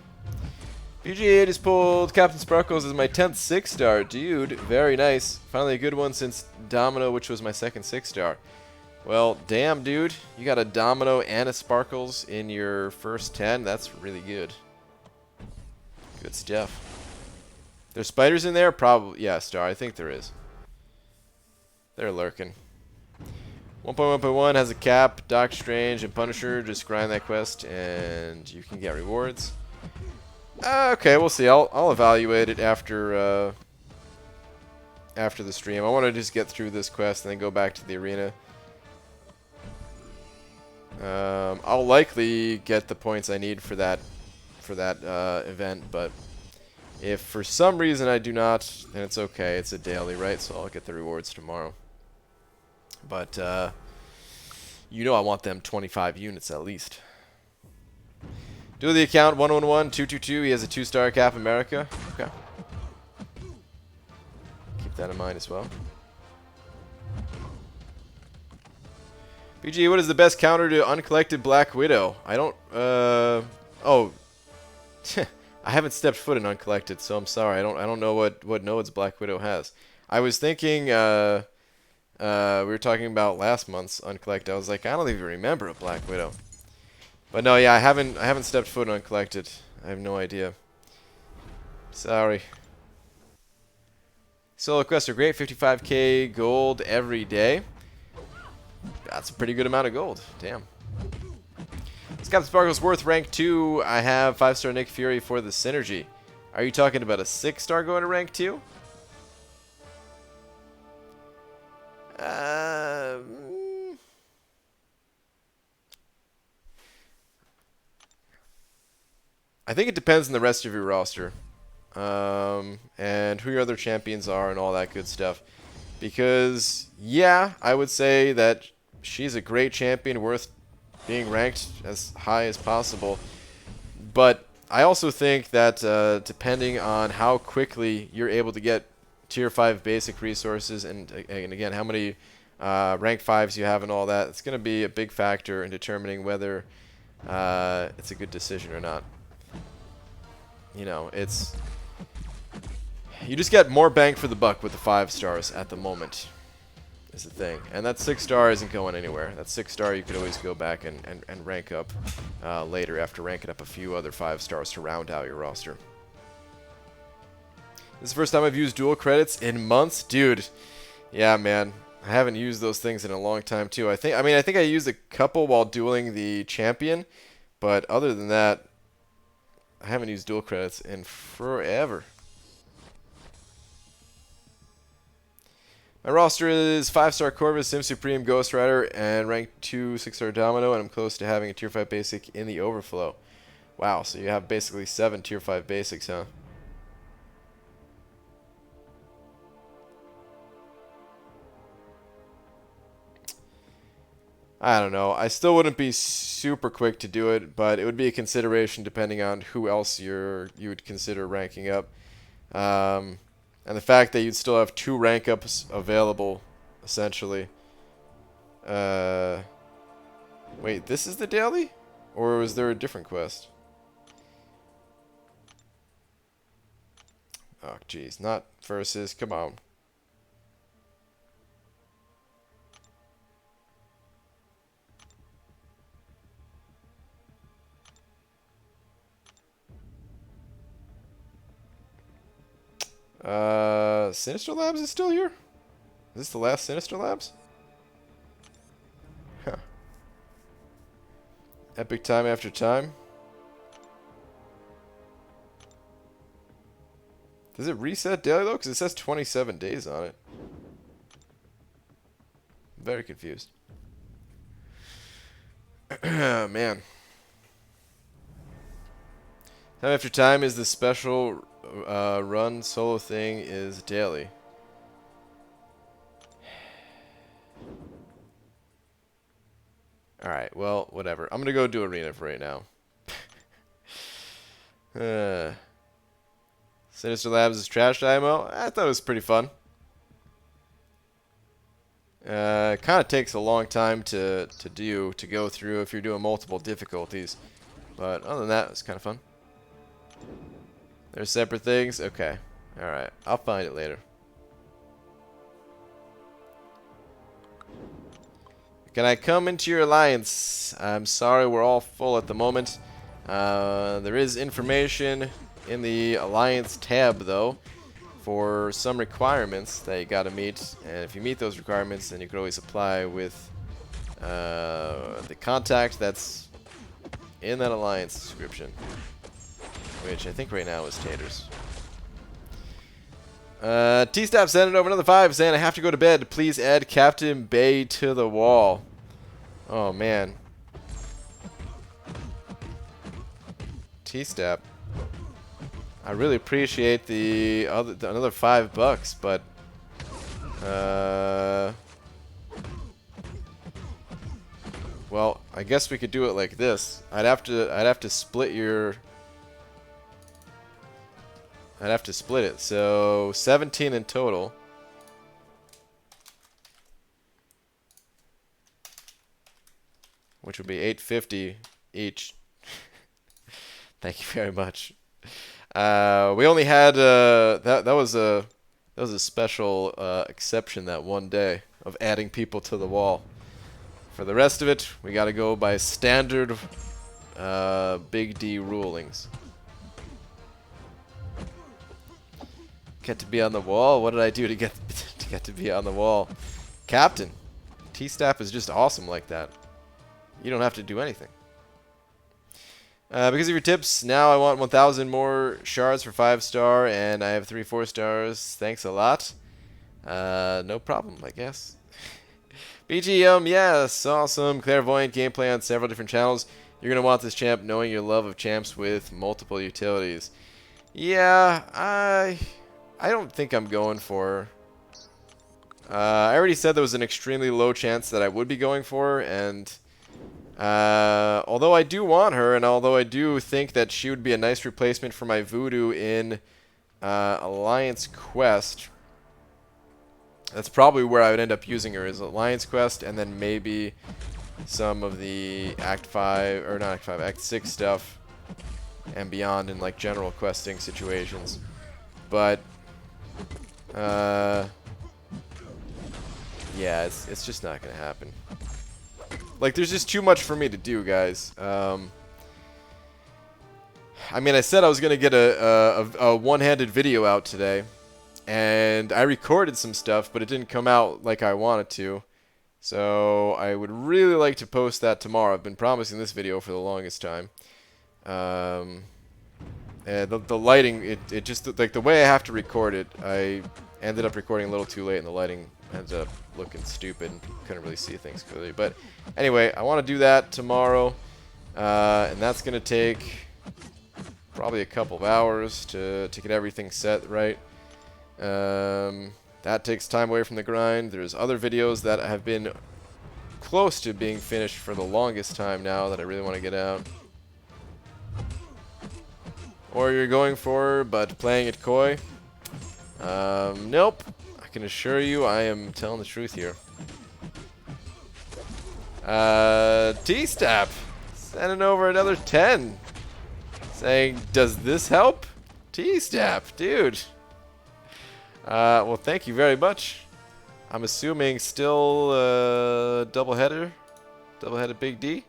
BG8 has pulled Captain Sparkles as my 10th 6-star. Dude, very nice. Finally a good one since Domino, which was my second 6-star. Well, damn, dude. You got a Domino and a Sparkles in your first 10. That's really good. Good stuff. There's spiders in there? Probably. Yeah, Star. I think there is. They're lurking. 1.1.1 has a Cap, Doc Strange, and Punisher. Just grind that quest, and you can get rewards. Okay, we'll see. I'll evaluate it after the stream. I want to just get through this quest and then go back to the arena. I'll likely get the points I need for that event, but if for some reason I do not, then it's okay. It's a daily, right? So I'll get the rewards tomorrow. But you know I want them 25 units at least. Do the account 111222. He has a 2-star Cap America. Okay. Keep that in mind as well. BG, what is the best counter to uncollected Black Widow? I don't, oh. I haven't stepped foot in uncollected, so I'm sorry. I don't know what nodes Black Widow has. I was thinking, we were talking about last month's uncollected. I was like, I don't even remember a Black Widow. But no, yeah, I haven't stepped foot in uncollected. I have no idea. Sorry. Solo quests are great. 55k gold every day. That's a pretty good amount of gold. Damn. Is Captain Sparkle's worth rank 2? I have 5-star Nick Fury for the synergy. Are you talking about a 6-star going to rank 2? I think it depends on the rest of your roster. And who your other champions are and all that good stuff. Because, yeah, I would say that she's a great champion worth being ranked as high as possible. But I also think that depending on how quickly you're able to get tier 5 basic resources and again, how many rank 5s you have and all that, it's going to be a big factor in determining whether it's a good decision or not. You know, it's... You just get more bang for the buck with the 5-stars at the moment, is the thing. And that 6-star isn't going anywhere. That 6-star you could always go back and rank up later after ranking up a few other 5-stars to round out your roster. This is the first time I've used dual credits in months. Dude, yeah, man. I haven't used those things in a long time, too. I think I used a couple while dueling the champion, but other than that, I haven't used dual credits in forever. My roster is 5-star Corvus, Sim Supreme, Ghost Rider, and rank 2 6-star Domino, and I'm close to having a tier 5 basic in the overflow. Wow, so you have basically 7 tier 5 basics, huh? I don't know. I still wouldn't be super quick to do it, but it would be a consideration depending on who else you would consider ranking up. And the fact that you'd still have 2 rank ups available, essentially. Wait, this is the daily? Or was there a different quest? Oh, jeez. Not versus. Come on. Sinister Labs is still here? Is this the last Sinister Labs? Huh. Epic time after time. Does it reset daily though? Because it says 27 days on it. I'm very confused. Man. Time after time is the special run solo thing is daily. Alright, well, whatever. I'm gonna go do arena for right now. Sinister Labs is trash IMO. I thought it was pretty fun. It kind of takes a long time to go through if you're doing multiple difficulties. But other than that, it's kind of fun. There's separate things? Okay. Alright. I'll find it later. Can I come into your alliance? I'm sorry, we're all full at the moment. There is information in the alliance tab, though, for some requirements that you gotta meet. And if you meet those requirements, then you can always apply with the contact that's in that alliance description. Which I think right now is Taters. T-Stop sending over another 5 saying I have to go to bed. Please add Captain Bay to the wall. Oh man. T-Stop. I really appreciate another $5, but well, I guess we could do it like this. I'd have to split it. So 17 in total. Which would be $850 each. Thank you very much. We only had that was a special exception that one day of adding people to the wall. For the rest of it, we got to go by standard Big D rulings. Get to be on the wall? What did I do to get to be on the wall? Captain, T-Stap is just awesome like that. You don't have to do anything. Because of your tips, now I want 1,000 more shards for 5-star, and I have 3 4-stars. Thanks a lot. No problem, I guess. BG, yes, awesome. Clairvoyant gameplay on several different channels. You're going to want this champ knowing your love of champs with multiple utilities. Yeah, I don't think I'm going for her. I already said there was an extremely low chance that I would be going for her, and although I do want her, and although I do think that she would be a nice replacement for my Voodoo in Alliance Quest, that's probably where I would end up using her, is Alliance Quest, and then maybe some of the Act 5, or not Act 5, Act 6 stuff, and beyond in like general questing situations. But yeah, it's just not gonna happen. Like, there's just too much for me to do, guys. I mean, I said I was gonna get a one-handed video out today, and I recorded some stuff, but it didn't come out like I wanted to. So I would really like to post that tomorrow. I've been promising this video for the longest time. And the lighting, it just, like, the way I have to record it, I ended up recording a little too late, and the lighting ended up looking stupid and couldn't really see things clearly. But anyway, I want to do that tomorrow, and that's going to take probably a couple of hours to get everything set right. That takes time away from the grind. There's other videos that have been close to being finished for the longest time now that I really want to get out. Or you're going for, but playing it coy. Nope. I can assure you I am telling the truth here. T-Stap sending over another 10. Saying, does this help? T-Stap, dude. Well, thank you very much. I'm assuming still doubleheader? Doubleheader Big D?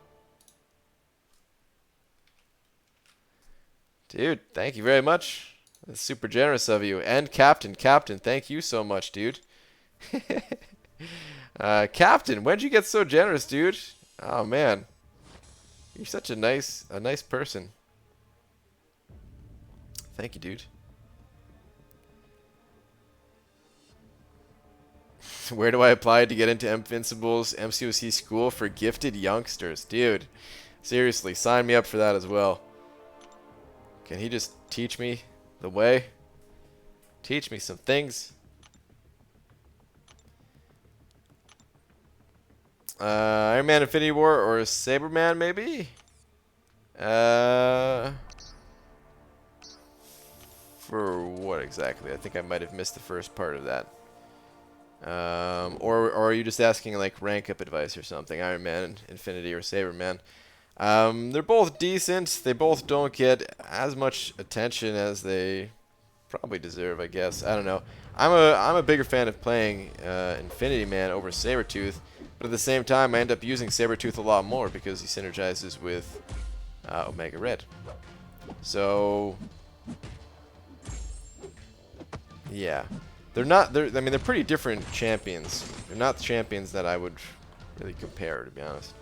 Dude, thank you very much. That's super generous of you. And Captain, thank you so much, dude. Captain, when'd you get so generous, dude? Oh, man. You're such a nice person. Thank you, dude. Where do I apply to get into Invincible's MCOC school for gifted youngsters? Dude, seriously, sign me up for that as well. Can he just teach me the way? Teach me some things. Iron Man Infinity War or Saberman, maybe? For what exactly? I think I might have missed the first part of that. Or are you just asking like rank up advice or something? Iron Man, Infinity, or Saberman? They're both decent. They both don't get as much attention as they probably deserve, I guess. I don't know. I'm a bigger fan of playing Infinity Man over Sabretooth, but at the same time I end up using Sabretooth a lot more because he synergizes with Omega Red. So yeah. I mean, they're pretty different champions. They're not the champions that I would really compare, to be honest.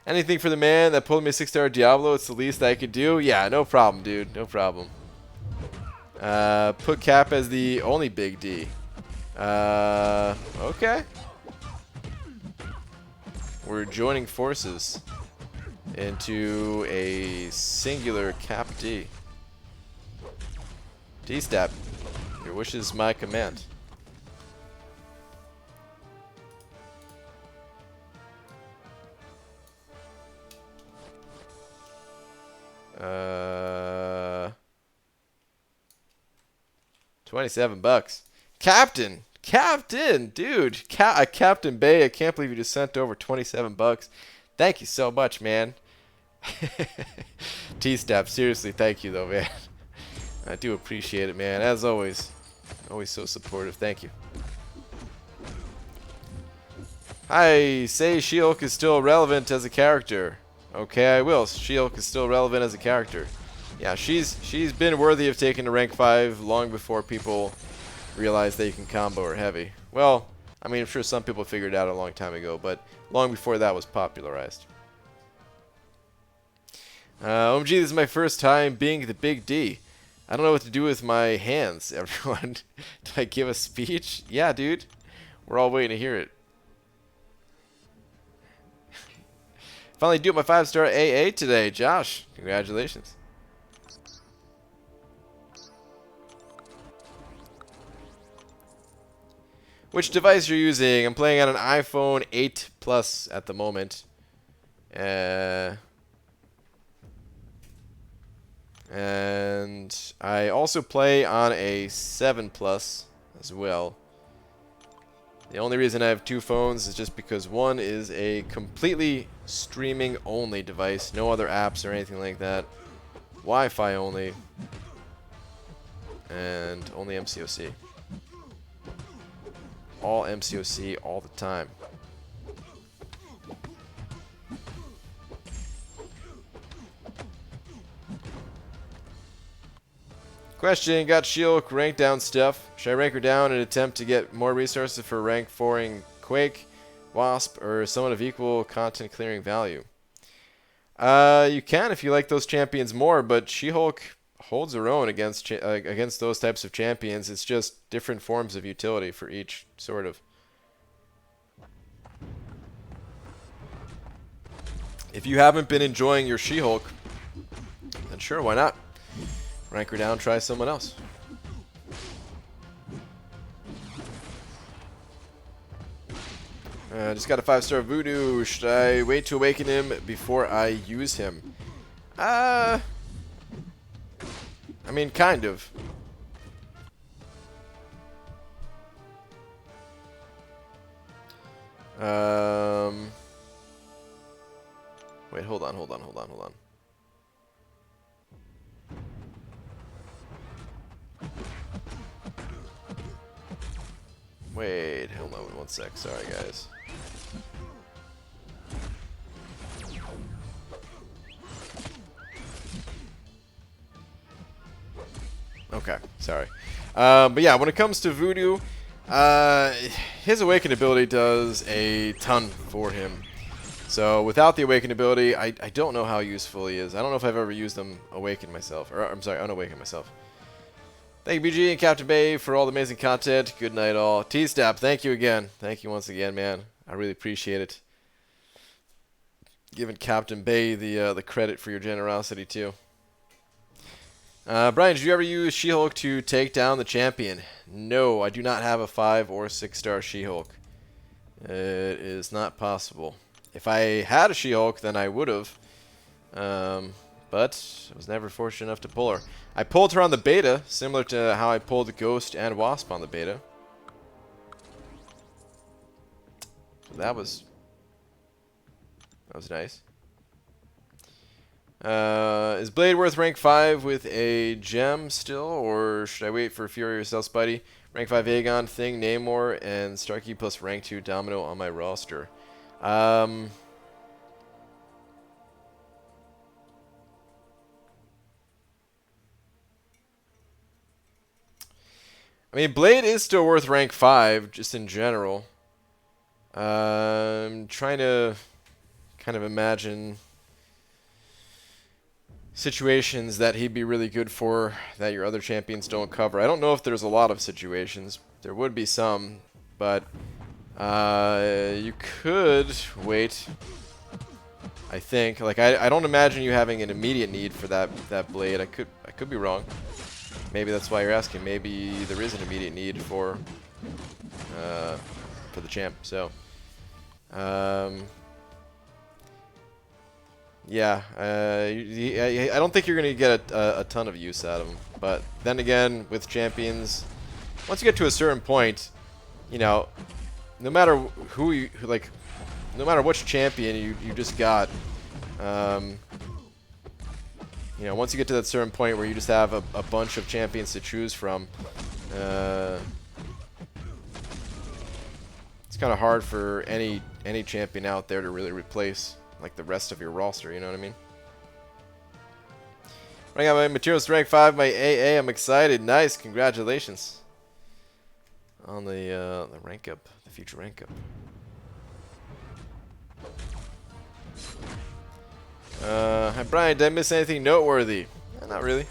Anything for the man that pulled me a 6-star Diablo, it's the least I could do. Yeah, no problem, dude. No problem. Put Cap as the only Big D. Okay. We're joining forces into a singular Cap D. T-Stap, your wish is my command. $27. Captain, dude, Captain Bay. I can't believe you just sent over $27. Thank you so much, man. T-Stap, seriously, thank you though, man. I do appreciate it, man. As always. Always so supportive. Thank you. I say She-Hulk is still relevant as a character. Okay, I will. She-Hulk is still relevant as a character. Yeah, she's been worthy of taking to rank 5 long before people realized that you can combo her heavy. Well, I mean, I'm sure some people figured it out a long time ago, but long before that was popularized. OMG, this is my first time being the Big D. I don't know what to do with my hands, everyone. Do I give a speech? Yeah, dude. We're all waiting to hear it. Finally do my 5-star AA today, Josh. Congratulations. Which device you're using? I'm playing on an iPhone 8 Plus at the moment. And I also play on a 7 Plus as well. The only reason I have 2 phones is just because one is a completely streaming only device, no other apps or anything like that. Wi-Fi only, and only MCOC. All MCOC all the time. Question, got She-Hulk rank down stuff. Should I rank her down and attempt to get more resources for rank 4ing Quake, Wasp, or someone of equal content clearing value? You can if you like those champions more, but She-Hulk holds their own against those types of champions. It's just different forms of utility for each, sort of. If you haven't been enjoying your She-Hulk, then sure, why not? Rank her down, try someone else. Just got a 5-star Voodoo. Should I wait to awaken him before I use him? I mean, kind of. Wait, hold on. Wait, hold on 1 sec. Sorry, guys. Okay, sorry. But yeah, when it comes to Voodoo, his Awaken ability does a ton for him. So without the Awaken ability, I don't know how useful he is. I don't know if I've ever used him Awaken myself. Or, I'm sorry, Unawaken myself. Thank you, BG and Captain Bay, for all the amazing content. Good night, all. T-Stap, thank you again. Thank you once again, man. I really appreciate it. Giving Captain Bay the credit for your generosity, too. Brian, did you ever use She-Hulk to take down the champion? No, I do not have a 5 or 6-star She-Hulk. It is not possible. If I had a She-Hulk, then I would have. But I was never fortunate enough to pull her. I pulled her on the beta, similar to how I pulled Ghost and Wasp on the beta. So that was nice. Is Blade worth rank 5 with a gem still, or should I wait for Fury or Stealth Spidey? Rank 5 Aegon, Thing, Namor, and Starkey plus rank 2 Domino on my roster. I mean, Blade is still worth rank 5, just in general. I'm trying to kind of imagine situations that he'd be really good for that your other champions don't cover. I don't know if there's a lot of situations. There would be some, but you could wait. I think. Like, I don't imagine you having an immediate need for that blade. I could be wrong. Maybe that's why you're asking. Maybe there is an immediate need for the champ. So, yeah, I don't think you're gonna get a ton of use out of them. But then again, with champions, once you get to a certain point, you know, no matter no matter which champion you just got, you know, once you get to that certain point where you just have a bunch of champions to choose from, it's kind of hard for any champion out there to really replace like the rest of your roster. You know what I mean? I got my materials to rank 5, my AA. I'm excited. Nice, congratulations on the rank up, the future rank up. Hi Brian, did I miss anything noteworthy? Not really.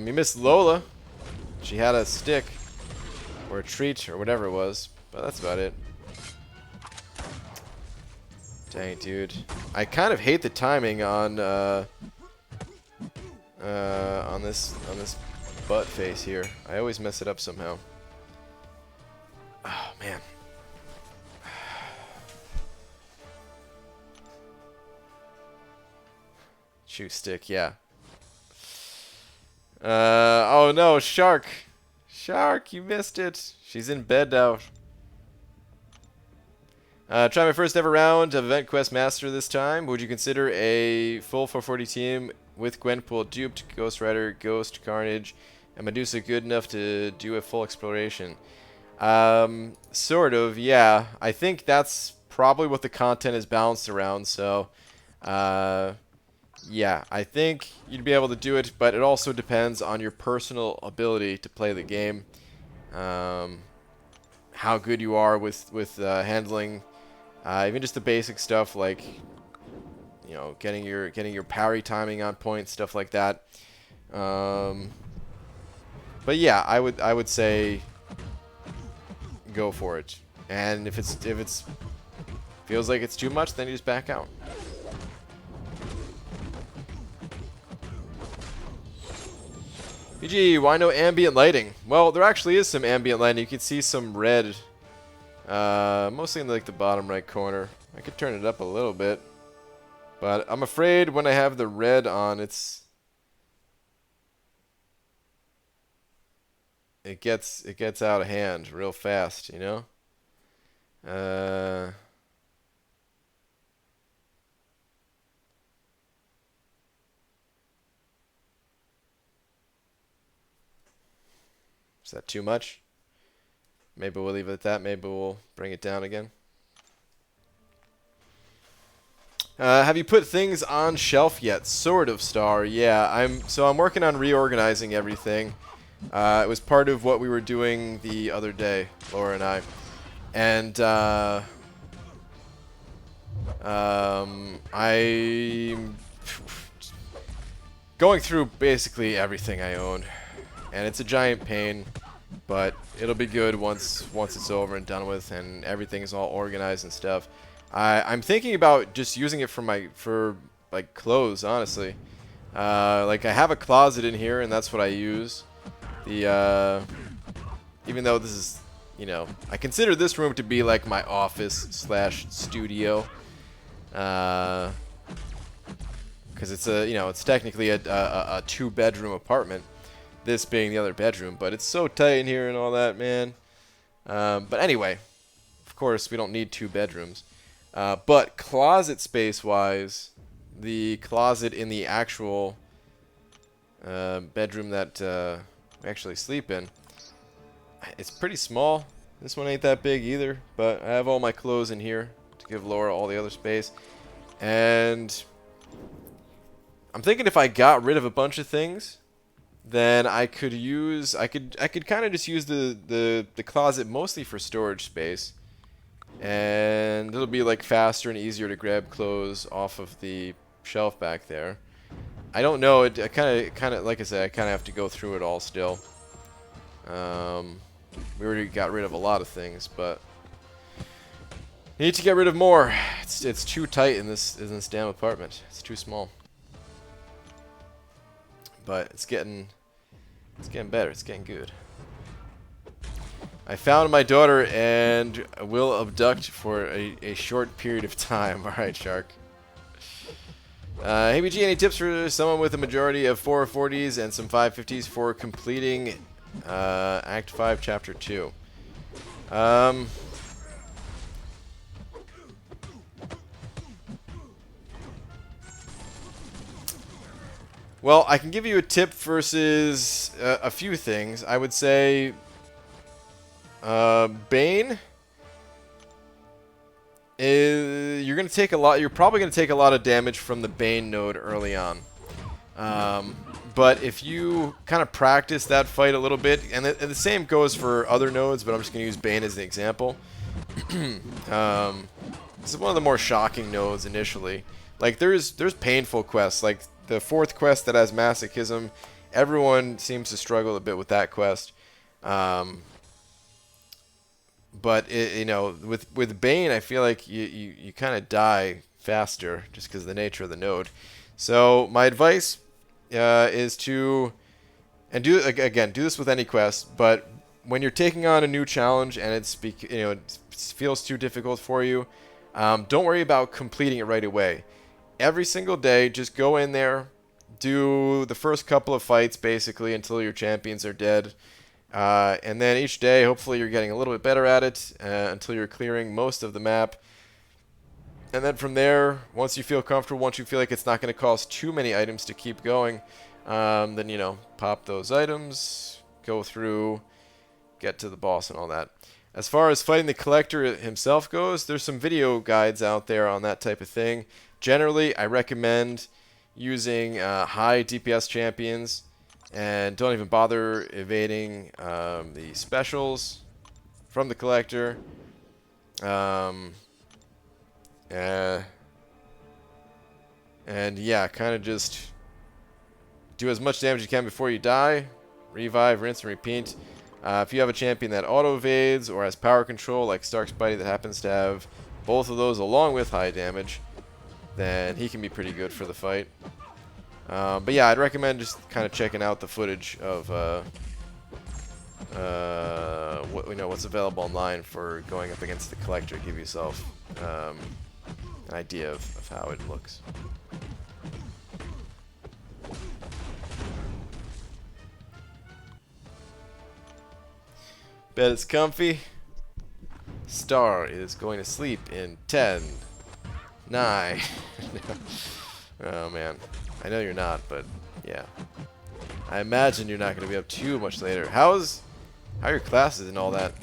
You missed Lola. She had a stick or a treat or whatever it was, but that's about it. Dang, dude. I kind of hate the timing on this butt face here. I always mess it up somehow. Oh man. Shoe stick, yeah. Oh no, Shark. Shark, you missed it. She's in bed now. Try my first ever round of Event Quest Master this time. Would you consider a full 440 team with Gwenpool duped, Ghost Rider, Ghost, Carnage, and Medusa good enough to do a full exploration? Sort of, yeah. I think that's probably what the content is balanced around, so yeah, I think you'd be able to do it, but it also depends on your personal ability to play the game. how good you are with handling even just the basic stuff like, you know, getting your parry timing on point, stuff like that. But yeah, I would say go for it. And if it's feels like it's too much, then you just back out. PG, why no ambient lighting? Well, there actually is some ambient lighting. You can see some red, mostly in like the bottom right corner. I could turn it up a little bit, but I'm afraid when I have the red on, it gets out of hand real fast, you know. Is that too much? Maybe we'll leave it at that. Maybe we'll bring it down again. Have you put things on shelf yet? Sort of, Star. Yeah, I'm working on reorganizing everything. It was part of what we were doing the other day, Laura and I. And I'm going through basically everything I own, and it's a giant pain, but it'll be good once it's over and done with, and everything's all organized and stuff. I'm thinking about just using it for like clothes, honestly. Like I have a closet in here, and that's what I use. Even though this is, you know, I consider this room to be like my office / studio. Because it's it's technically a 2-bedroom apartment. This being the other bedroom, but it's so tight in here and all that, man. But anyway, of course we don't need 2 bedrooms. But closet space wise, the closet in the actual bedroom that we actually sleep in, it's pretty small. This one ain't that big either, but I have all my clothes in here to give Laura all the other space. And I'm thinking if I got rid of a bunch of things, then I could kind of just use the closet mostly for storage space. And it'll be like faster and easier to grab clothes off of the shelf back there. I don't know. I kind of like I said, I kind of have to go through it all still. We already got rid of a lot of things, but need to get rid of more. It's too tight in this damn apartment. It's too small. But it's getting better. It's getting good. I found my daughter and will abduct for a short period of time. All right, Shark. Hey, BG, any tips for someone with a majority of 440s and some 550s for completing Act 5, Chapter 2? Well, I can give you a tip versus a few things. I would say Bane is you're probably gonna take a lot of damage from the Bane node early on. But if you kind of practice that fight a little bit, and the same goes for other nodes, but I'm just gonna use Bane as the example. This is one of the more shocking nodes initially. Like there's painful quests, like the 4th quest that has masochism. Everyone seems to struggle a bit with that quest. But with Bane, I feel like you kind of die faster just because of the nature of the node. So my advice is to, and do this with any quest, but when you're taking on a new challenge and it feels too difficult for you, don't worry about completing it right away. Every single day, just go in there, do the first couple of fights basically until your champions are dead. And then each day, hopefully you're getting a little bit better at it until you're clearing most of the map. And then from there, once you feel comfortable, once you feel like it's not going to cost too many items to keep going, then, pop those items, go through, get to the boss and all that. As far as fighting the Collector himself goes, there's some video guides out there on that type of thing. Generally, I recommend using high DPS champions. And don't even bother evading the specials from the collector. And yeah, kind of just do as much damage as you can before you die. Revive, rinse, and repeat. If you have a champion that auto-evades or has power control, like Stark's Buddy that happens to have both of those along with high damage, then he can be pretty good for the fight. But yeah, I'd recommend just kind of checking out the footage of what's available online for going up against the collector. Give yourself an idea of how it looks. Bet it's comfy. Star is going to sleep in 10, 9. Oh man, I know you're not, but yeah, I imagine you're not going to be up too much later. How are your classes and all that?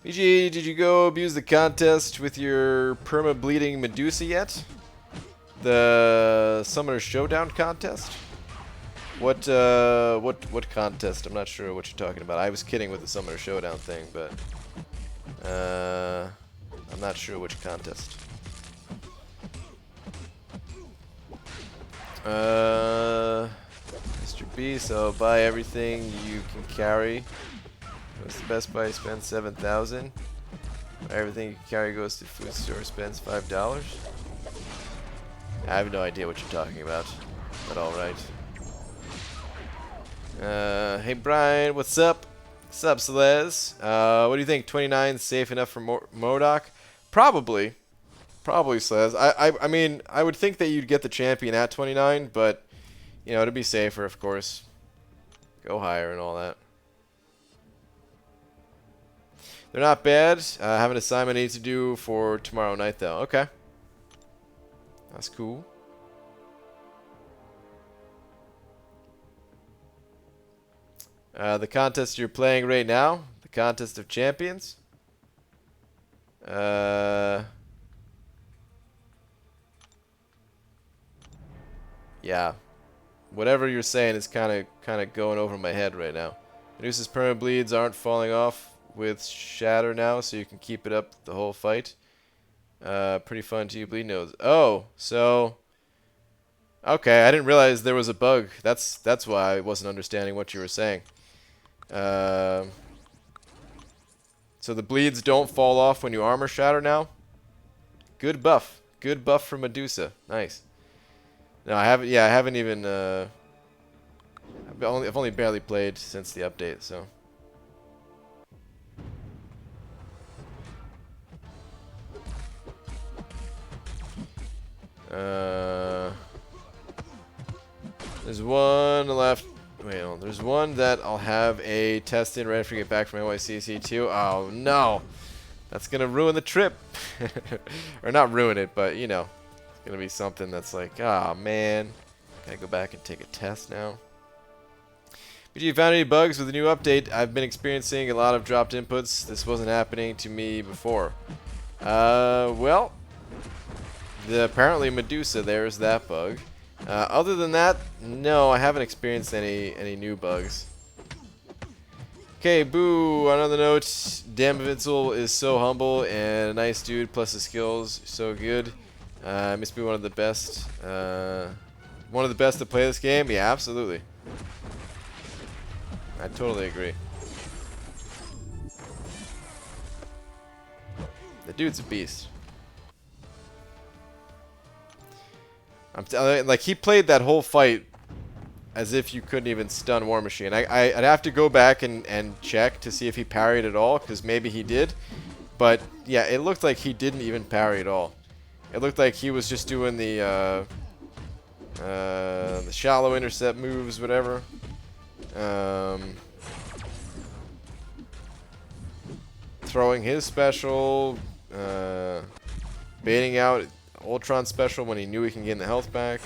BG, did you go abuse the contest with your perma-bleeding Medusa yet? The Summoner Showdown contest? What contest? I'm not sure what you're talking about. I was kidding with the Summoner Showdown thing, but I'm not sure which contest. Mr. B, so buy everything you can carry. Goes to Best Buy, spend $7,000. Everything you can carry goes to food store, spends $5. I have no idea what you're talking about, but alright. Hey Brian, what's up? What's up, Celez? What do you think? 29 safe enough for Modok? Probably. Probably, Celez. I mean, I would think that you'd get the champion at 29, but, you know, to be safer, of course. Go higher and all that. They're not bad. I have an assignment I need to do for tomorrow night, though. Okay. That's cool. The contest you're playing right now, the Contest of Champions. Yeah. Whatever you're saying is kind of going over my head right now. Medusa's perma bleeds aren't falling off with Shatter now, so you can keep it up the whole fight. Pretty fun to you, bleed nose. Oh, so okay, I didn't realize there was a bug. That's why I wasn't understanding what you were saying. So the bleeds don't fall off when you armor shatter now. Good buff. Good buff for Medusa. Nice. No, I haven't. Yeah, I haven't even. I've only barely played since the update, so. There's one left. Wait, no, there's one that I'll have a test in right after I get back from NYCC too. Oh no, that's gonna ruin the trip, or not ruin it, but you know, it's gonna be something that's like, ah man, gotta go back and take a test now. But you found any bugs with the new update? I've been experiencing a lot of dropped inputs. This wasn't happening to me before. Well. Apparently Medusa, there's that bug. Other than that, no, I haven't experienced any new bugs. Okay, boo. On another note, Damn Invincible is so humble and a nice dude, plus his skills so good. Must be one of the best. One of the best to play this game. Yeah, absolutely. I totally agree. The dude's a beast. I'm like, he played that whole fight as if you couldn't even stun War Machine. I'd have to go back and check to see if he parried at all, because maybe he did. But yeah, it looked like he didn't even parry at all. It looked like he was just doing the shallow intercept moves, whatever. Throwing his special, baiting out Ultron special when he knew he can get the health back.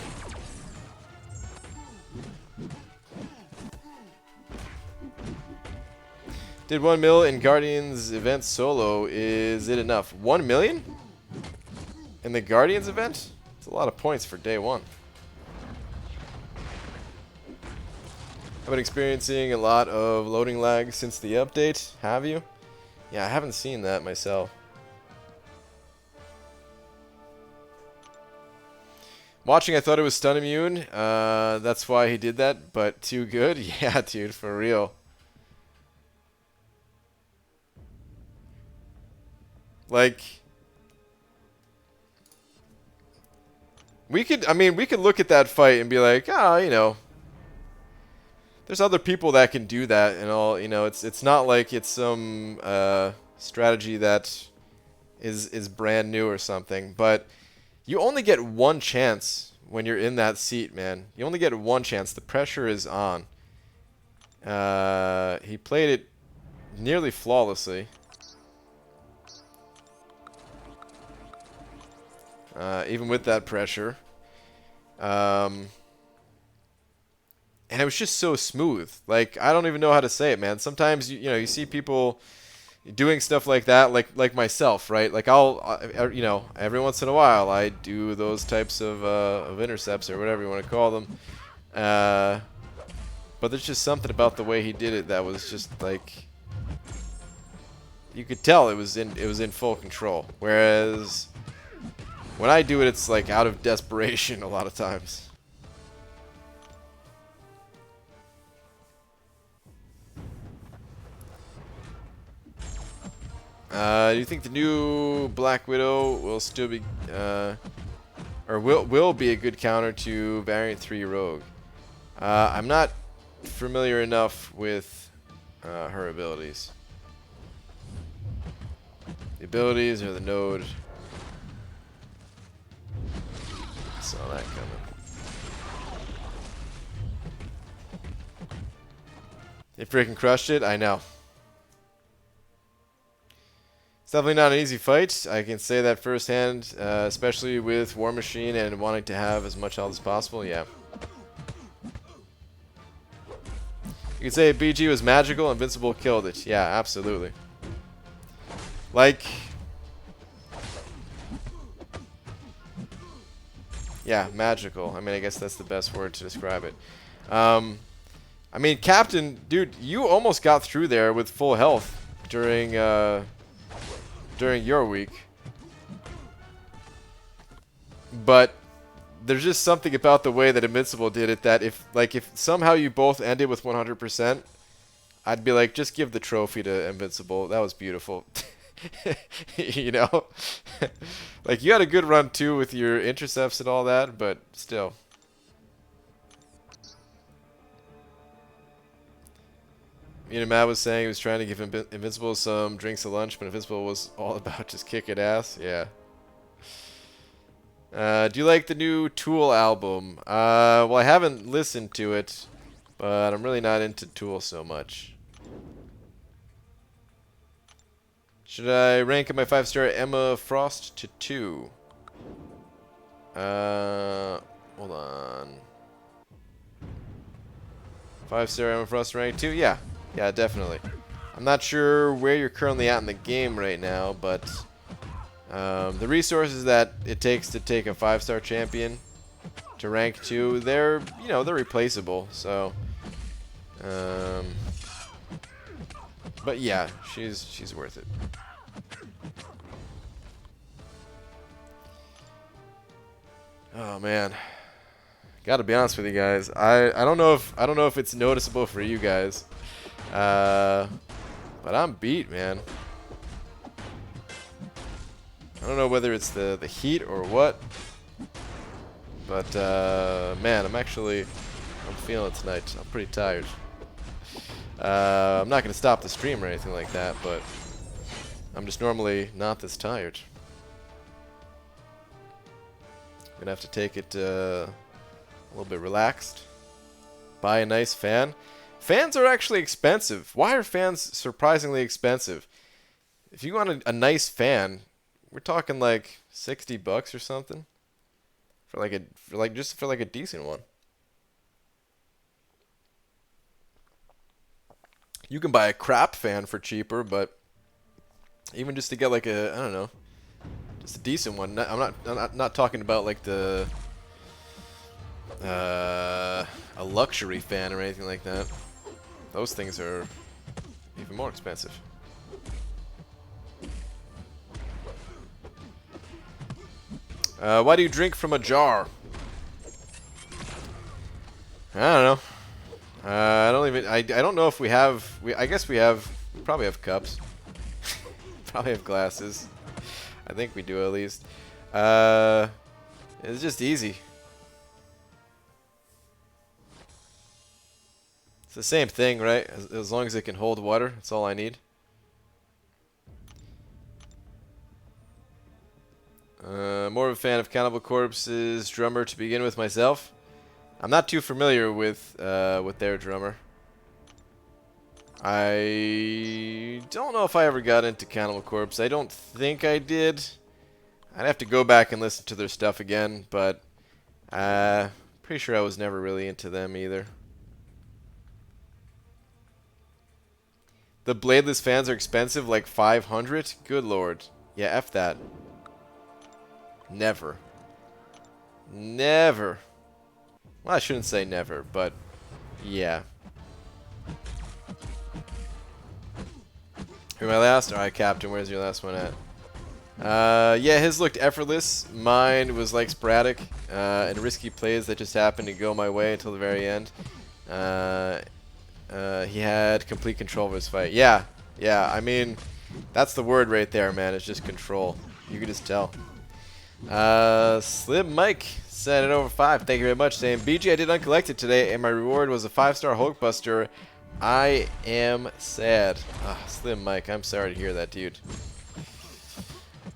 Did 1 mil in Guardians event solo. Is it enough? 1 million? In the Guardians event? It's a lot of points for day one. I've been experiencing a lot of loading lag since the update. Have you? Yeah, I haven't seen that myself. Watching, I thought it was stun immune. That's why he did that, but too good? Yeah, dude, for real. Like, we could look at that fight and be like, oh, you know, there's other people that can do that and all, you know, it's not like it's some strategy that is brand new or something, but you only get one chance when you're in that seat, man. You only get one chance. The pressure is on. He played it nearly flawlessly. Even with that pressure. And it was just so smooth. Like, I don't even know how to say it, man. Sometimes, you know, you see people doing stuff like that, like myself, right? Like, you know, every once in a while, I do those types of intercepts or whatever you want to call them. But there's just something about the way he did it that was just like, you could tell it was in full control. Whereas when I do it, it's like out of desperation a lot of times. Do you think the new Black Widow will still be, or will be a good counter to Variant 3 Rogue? I'm not familiar enough with her abilities. The abilities or the node. Saw that coming. They freaking crushed it. I know. It's definitely not an easy fight. I can say that firsthand, especially with War Machine and wanting to have as much health as possible. Yeah. You could say BG was magical, Invincible killed it. Yeah, absolutely. Like, yeah, magical. I mean, I guess that's the best word to describe it. I mean, Captain, dude, you almost got through there with full health during your week. But there's just something about the way that Invincible did it that if somehow you both ended with 100%, I'd be like, just give the trophy to Invincible. That was beautiful. You know? Like, you had a good run too with your intercepts and all that, but still. You know, Matt was saying he was trying to give Invincible some drinks at lunch, but Invincible was all about just kicking ass. Yeah. Do you like the new Tool album? Well, I haven't listened to it, but I'm really not into Tool so much. Should I rank my 5-star Emma Frost to 2? Hold on. 5-star Emma Frost rank 2? Yeah. Yeah, definitely. I'm not sure where you're currently at in the game right now, but the resources that it takes to take a 5-star champion to rank 2, they're replaceable. So, but yeah, she's worth it. Oh man, gotta be honest with you guys. I don't know if it's noticeable for you guys. But I'm beat, man. I don't know whether it's the heat or what, but man, I'm feeling it tonight. I'm pretty tired. I'm not gonna stop the stream or anything like that, but I'm just normally not this tired. Gonna have to take it a little bit relaxed. Buy a nice fan. Fans are actually expensive. Why are fans surprisingly expensive? If you want a nice fan, we're talking like $60 or something for like a decent one. You can buy a crap fan for cheaper, but even just to get like I don't know, just a decent one. I'm not talking about like the a luxury fan or anything like that. Those things are even more expensive. Why do you drink from a jar? I don't know. I don't even. I don't know if we have. I guess we have. We probably have cups. Probably have glasses. I think we do at least. It's just easy. It's the same thing, right? As long as it can hold water, that's all I need. More of a fan of Cannibal Corpse's drummer to begin with myself. I'm not too familiar with their drummer. I don't know if I ever got into Cannibal Corpse. I don't think I did. I'd have to go back and listen to their stuff again, but pretty sure I was never really into them either. The bladeless fans are expensive, like 500? Good lord. Yeah, F that. Never. Never. Well, I shouldn't say never, but yeah. Who am I last? Alright, Captain, where's your last one at? Yeah, his looked effortless. Mine was like sporadic and risky plays that just happened to go my way until the very end. He had complete control of his fight. Yeah, I mean, that's the word right there, man. It's just control. You can just tell. Slim Mike said it over 5. Thank you very much. Saying, BG, I did uncollected today, and my reward was a 5-star Hulkbuster. I am sad. Slim Mike, I'm sorry to hear that, dude.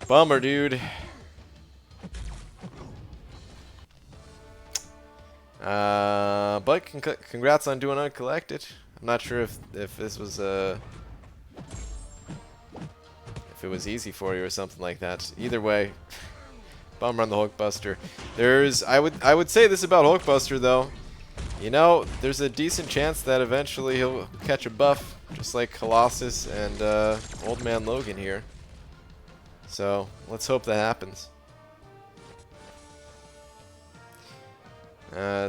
Bummer, dude. But congrats on doing uncollected. I'm not sure if this was if it was easy for you or something like that. Either way, bummer on the Hulkbuster. I would say this about Hulkbuster though. You know, there's a decent chance that eventually he'll catch a buff, just like Colossus and Old Man Logan here. So let's hope that happens.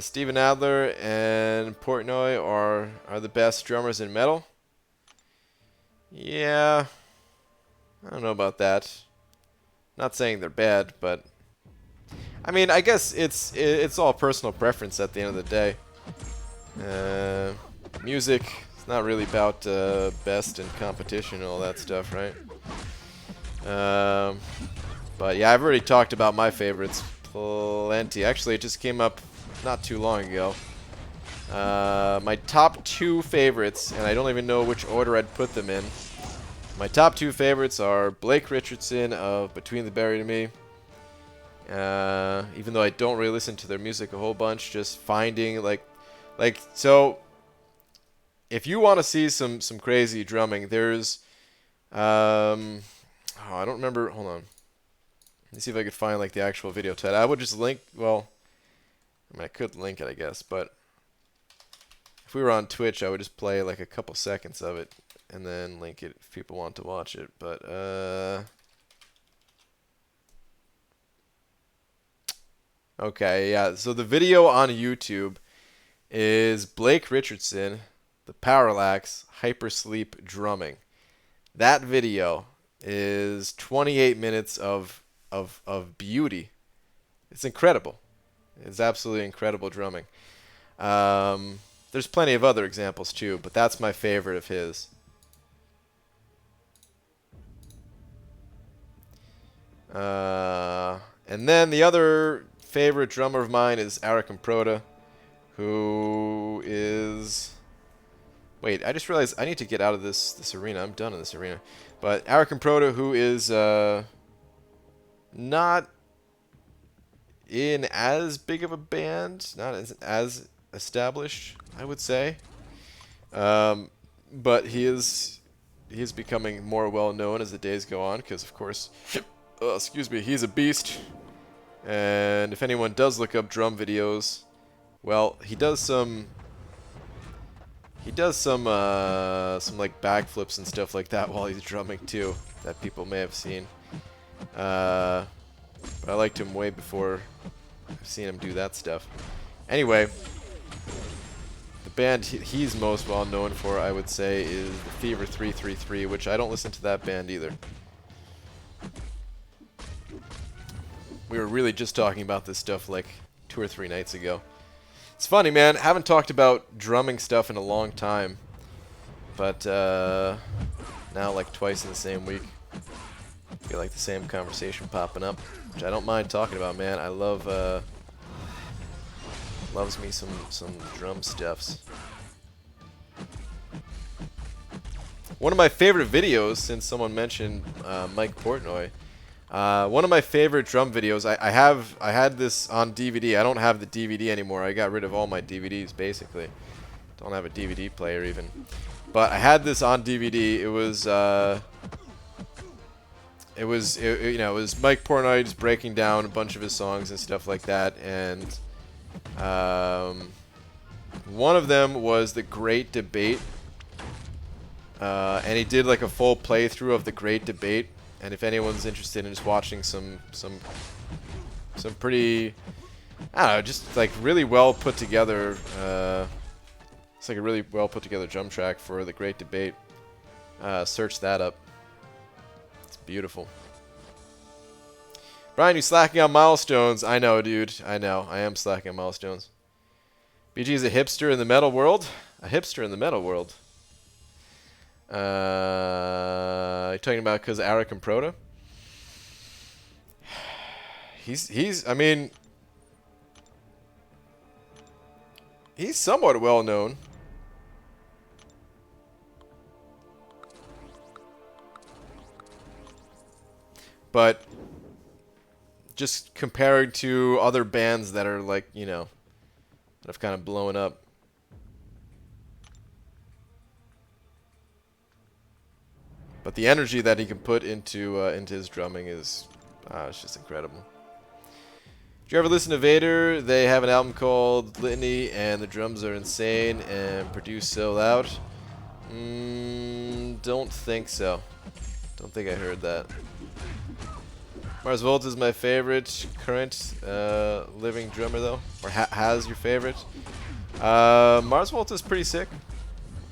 Steven Adler and Portnoy are the best drummers in metal. Yeah, I don't know about that. Not saying they're bad, but I mean, I guess it's all personal preference at the end of the day. Music, it's not really about best and competition and all that stuff, right? But yeah, I've already talked about my favorites plenty. Actually, it just came up not too long ago. My top 2 favorites, and I don't even know which order I'd put them in. My top 2 favorites are Blake Richardson of Between the Buried and Me. Even though I don't really listen to their music a whole bunch, just finding so if you want to see some crazy drumming, there's I don't remember. Hold on. Let me see if I could find like the actual video title. I would just link. Well, I mean, I could link it, I guess, but if we were on Twitch, I would just play like a couple seconds of it and then link it if people want to watch it. But okay, yeah. So the video on YouTube is Blake Richardson, the Parallax Hypersleep drumming. That video is 28 minutes of beauty. It's incredible. It's absolutely incredible drumming. There's plenty of other examples too, but that's my favorite of his. And then the other favorite drummer of mine is Eric Improda, who is... Wait, I just realized I need to get out of this arena. I'm done in this arena. But Eric Improda, who is not in as big of a band, not as established, I would say. But he is becoming more well known as the days go on, because of course, excuse me, he's a beast. And if anyone does look up drum videos, well, he does some like backflips and stuff like that while he's drumming too, that people may have seen. But I liked him way before I've seen him do that stuff. Anyway, band he's most well known for, I would say, is the Fever 333, which I don't listen to that band either. We were really just talking about this stuff like 2 or 3 nights ago. It's funny, man. Haven't talked about drumming stuff in a long time. But now like twice in the same week. I feel like the same conversation popping up, which I don't mind talking about, man. I love loves me some drum stuffs. One of my favorite videos, since someone mentioned Mike Portnoy, one of my favorite drum videos. I had this on DVD. I don't have the DVD anymore. I got rid of all my DVDs basically. Don't have a DVD player even. But I had this on DVD. It was you know, it was Mike Portnoy just breaking down a bunch of his songs and stuff like that. And one of them was The Great Debate. And he did like a full playthrough of The Great Debate. And if anyone's interested in just watching some pretty, I don't know, just like really well put together, it's like a really well put together drum track for The Great Debate. Search that up. It's beautiful. Brian, you slacking on milestones? I know, dude. I know. I am slacking on milestones. BG is a hipster in the metal world. A hipster in the metal world. You talking about because Arik and Proto? I mean, he's somewhat well known. But just comparing to other bands that are like, you know, that have kind of blown up. But the energy that he can put into his drumming is it's just incredible. Did you ever listen to Vader? They have an album called Litany, and the drums are insane and produced so loud. Don't think so. Don't think I heard that. Mars Volta is my favorite current living drummer, though. Or has your favorite? Mars Volta is pretty sick.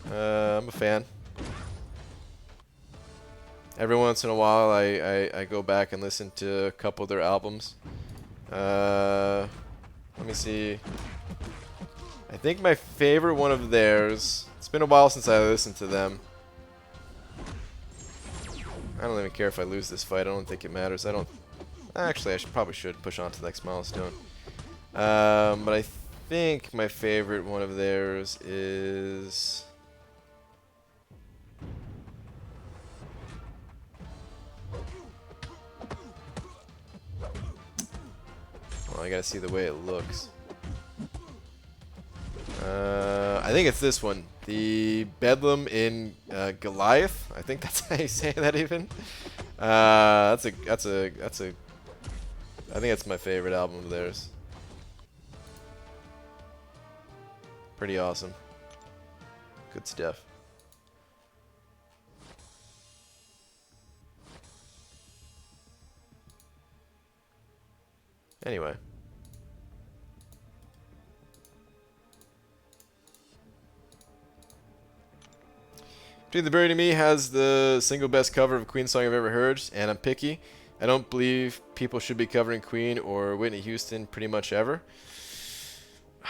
I'm a fan. Every once in a while, I go back and listen to a couple of their albums. Let me see. I think my favorite one of theirs, it's been a while since I listened to them. I don't even care if I lose this fight. I don't think it matters. Actually, I probably should push on to the next milestone. But I think my favorite one of theirs is... Well, I gotta see the way it looks. I think it's this one. The Bedlam in Goliath. I think that's how you say that even. I think that's my favorite album of theirs. Pretty awesome. Good stuff. Anyway. Between the Buried and Me has the single best cover of a Queen song I've ever heard, and I'm picky. I don't believe people should be covering Queen or Whitney Houston pretty much ever.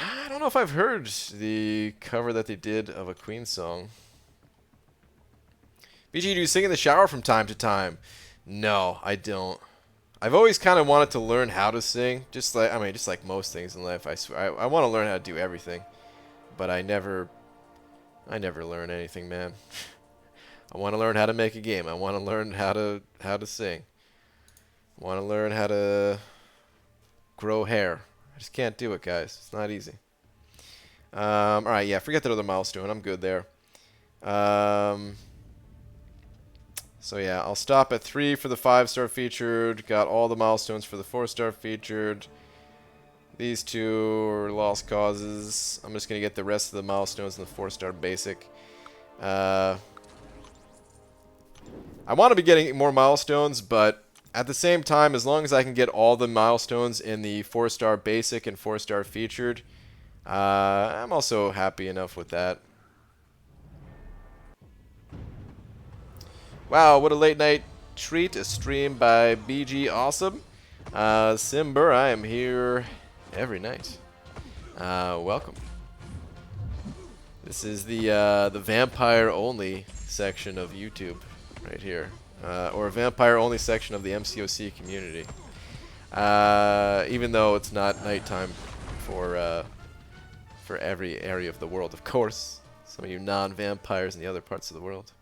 I don't know if I've heard the cover that they did of a Queen song. BG, do you sing in the shower from time to time? No, I don't. I've always kind of wanted to learn how to sing, just like most things in life. I swear, I want to learn how to do everything, but I never learn anything, man. I want to learn how to make a game. I want to learn how to sing. I want to learn how to grow hair. I just can't do it, guys. It's not easy. All right, yeah, forget that other milestone. I'm good there. So yeah, I'll stop at 3 for the 5-star featured. Got all the milestones for the 4-star featured. These 2 are lost causes. I'm just going to get the rest of the milestones in the 4-star basic. I want to be getting more milestones, but at the same time, as long as I can get all the milestones in the 4-star basic and 4-star featured, I'm also happy enough with that. Wow, what a late night treat. A stream by BG Awesome. Simber, I am here every night. Welcome. This is the vampire only section of YouTube right here. Or vampire only section of the MCOC community. Even though it's not nighttime for every area of the world, of course. Some of you non-vampires in the other parts of the world.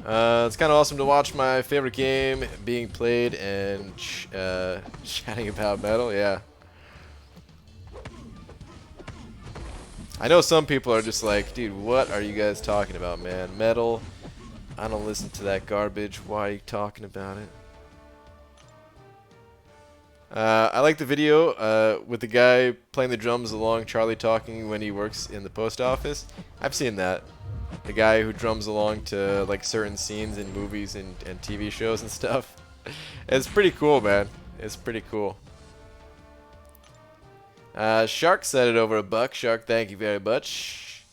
It's kind of awesome to watch my favorite game being played and chatting about metal, yeah. I know some people are just like, dude, what are you guys talking about, man? Metal? I don't listen to that garbage. Why are you talking about it? I like the video with the guy playing the drums along Charlie talking when he works in the post office. I've seen that. The guy who drums along to like certain scenes in movies and TV shows and stuff. It's pretty cool, man. It's pretty cool. Shark said it over $1. Shark, thank you very much.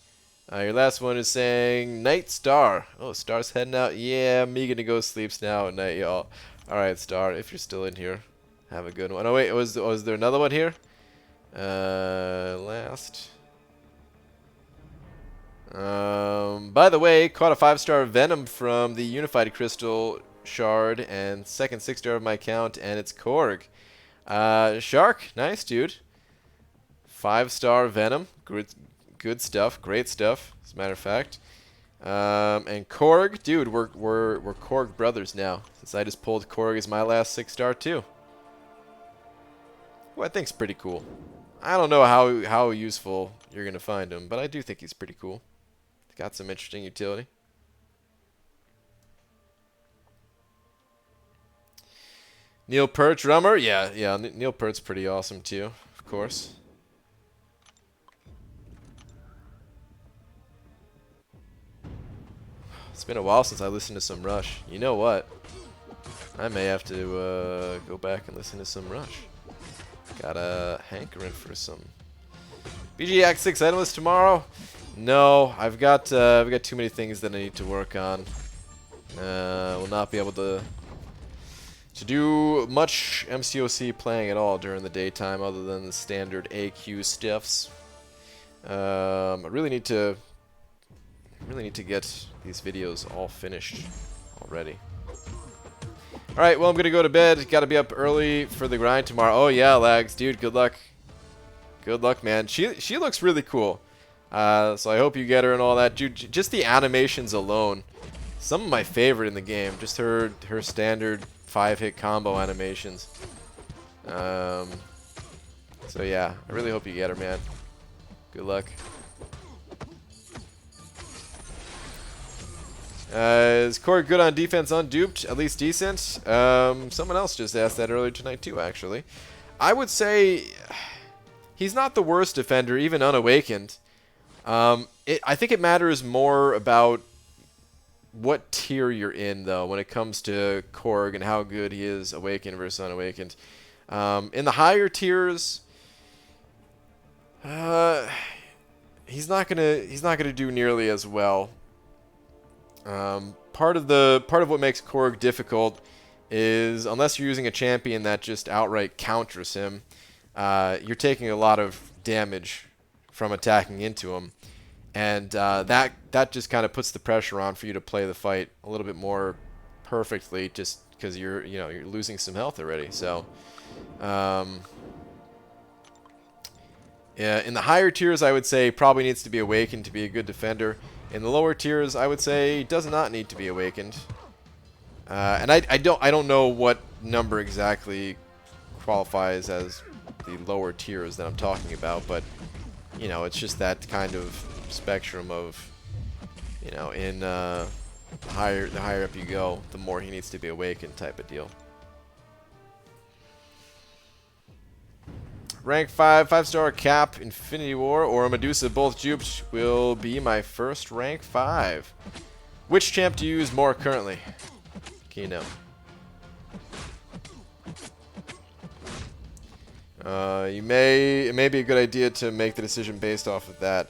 Your last one is saying Night Star. Oh, Star's heading out. Yeah, me gonna go sleeps now at night, y'all. Alright, Star, if you're still in here, have a good one. Oh wait, was there another one here? Last. By the way, caught a 5-star Venom from the Unified Crystal Shard and second 6-star of my account, and it's Korg. Shark, nice dude. 5-star Venom, good stuff, great stuff, as a matter of fact. And Korg, dude, we're Korg brothers now, since I just pulled Korg as my last 6-star too. Who I think's pretty cool. I don't know how useful you're gonna find him, but I do think he's pretty cool. Got some interesting utility. Neil Peart, drummer? Yeah, Neil Peart's pretty awesome too, of course. It's been a while since I listened to some Rush. You know what? I may have to go back and listen to some Rush. Got a hankering for some. BG Act 6 Endless tomorrow? No, I've got too many things that I need to work on. Will not be able to do much MCOC playing at all during the daytime, other than the standard AQ stuffs. I really need to get these videos all finished already. All right, well, I'm gonna go to bed. Got to be up early for the grind tomorrow. Oh yeah, Lags, dude, good luck. Good luck, man. She looks really cool. So I hope you get her and all that. Dude, just the animations alone, some of my favorite in the game. Just her standard 5-hit combo animations. So yeah, I really hope you get her, man. Good luck. Is Corey good on defense unduped? At least decent? Someone else just asked that earlier tonight too, actually. I would say he's not the worst defender, even unawakened. I think it matters more about what tier you're in, though, when it comes to Korg and how good he is awakened versus unawakened. In the higher tiers, he's not gonna do nearly as well. Part of what makes Korg difficult is, unless you're using a champion that just outright counters him, you're taking a lot of damage from attacking into him, and that just kind of puts the pressure on for you to play the fight a little bit more perfectly, just because you're losing some health already. So yeah, in the higher tiers, I would say probably needs to be awakened to be a good defender. In the lower tiers, I would say does not need to be awakened. And I don't know what number exactly qualifies as the lower tiers that I'm talking about, but it's just that kind of spectrum of, in the higher up you go, the more he needs to be awakened type of deal. Rank 5, 5-star Cap, Infinity War, or Medusa, both duped, will be my first rank 5. Which champ do you use more currently? Kino. It may be a good idea to make the decision based off of that.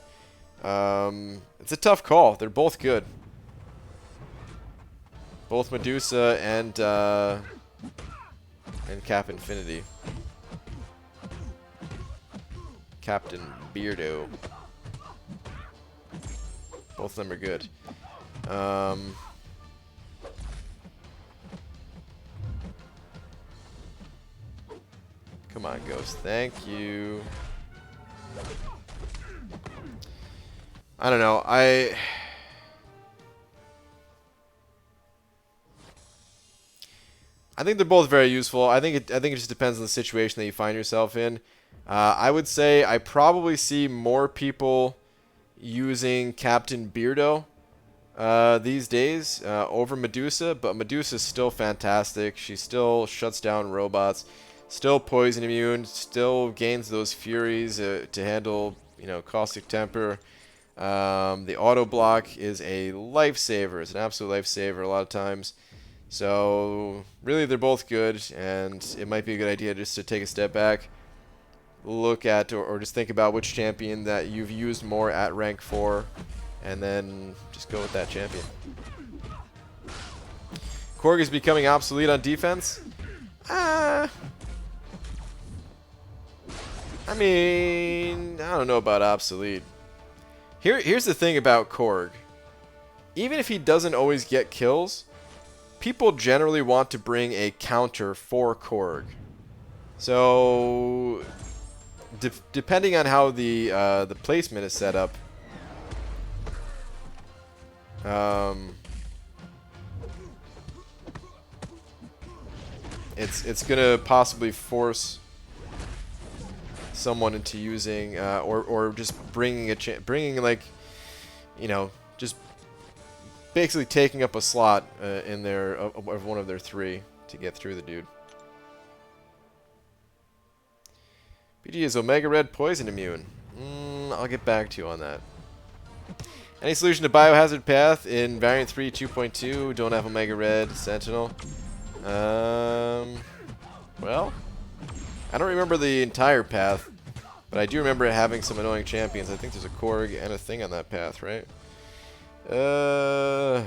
It's a tough call. They're both good. Both Medusa and Cap Infinity. Captain Beardo. Both of them are good. Come on, Ghost. Thank you. I don't know. I think they're both very useful. I think it just depends on the situation that you find yourself in. I would say I probably see more people using Captain Beardo these days over Medusa, but Medusa's still fantastic. She still shuts down robots, still poison immune, still gains those furies to handle, you know, caustic temper. The auto block is a lifesaver. It's an absolute lifesaver a lot of times. So really, they're both good, and it might be a good idea just to take a step back, look at or just think about which champion that you've used more at rank 4, and then just go with that champion. Korg is becoming obsolete on defense. I mean, I don't know about obsolete. Here's the thing about Korg. Even if he doesn't always get kills, people generally want to bring a counter for Korg. So, depending on how the placement is set up, it's gonna possibly force someone into using or just bringing like, you know, just basically taking up a slot in their of one of their 3 to get through the dude. BG is Omega Red poison immune. I'll get back to you on that. Any solution to Biohazard Path in Variant 3 2.2? Don't have Omega Red Sentinel. Well, I don't remember the entire path, but I do remember it having some annoying champions. I think there's a Korg and a thing on that path, right? I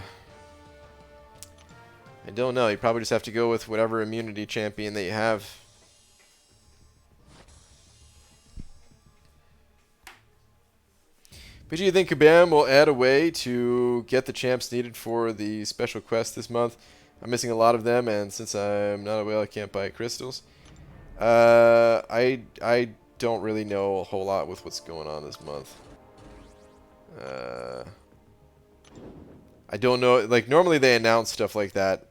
don't know. You probably just have to go with whatever immunity champion that you have. But do you think Kabam will add a way to get the champs needed for the special quest this month? I'm missing a lot of them, and since I'm not a whale, I can't buy crystals. I don't really know a whole lot with what's going on this month. I don't know. Like, normally they announce stuff like that.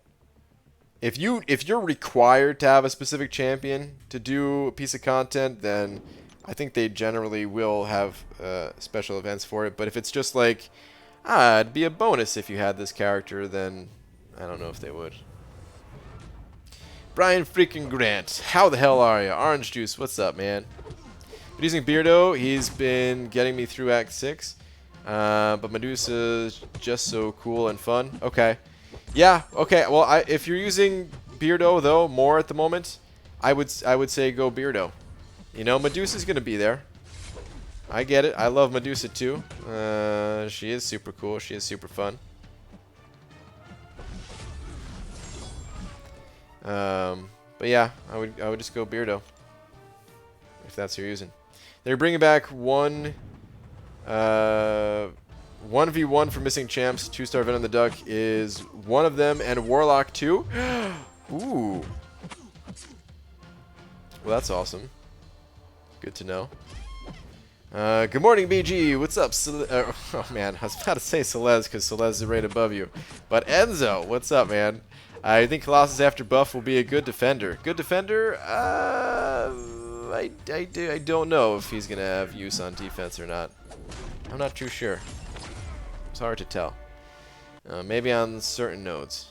If you're required to have a specific champion to do a piece of content, then I think they generally will have special events for it. But if it's just like, it'd be a bonus if you had this character, then I don't know if they would. Brian freaking Grant, how the hell are you? Orange Juice, what's up, man? Been using Beardo. He's been getting me through Act 6. But Medusa's just so cool and fun. Okay. Yeah, okay. Well, if you're using Beardo, though, more at the moment, I would say go Beardo. You know, Medusa's going to be there. I get it. I love Medusa, too. She is super cool. She is super fun. But yeah, I would just go Beardo. If that's who you're using. They're bringing back 1v1 for missing champs. 2-star Venom the Duck is one of them, and Warlock 2. Ooh. Well, that's awesome. Good to know. Good morning, BG. What's up? Oh, man. I was about to say Celeste because Celeste is right above you. But Enzo, what's up, man? I think Colossus after buff will be a good defender. Good defender? I don't know if he's going to have use on defense or not. I'm not too sure. It's hard to tell. Maybe on certain nodes.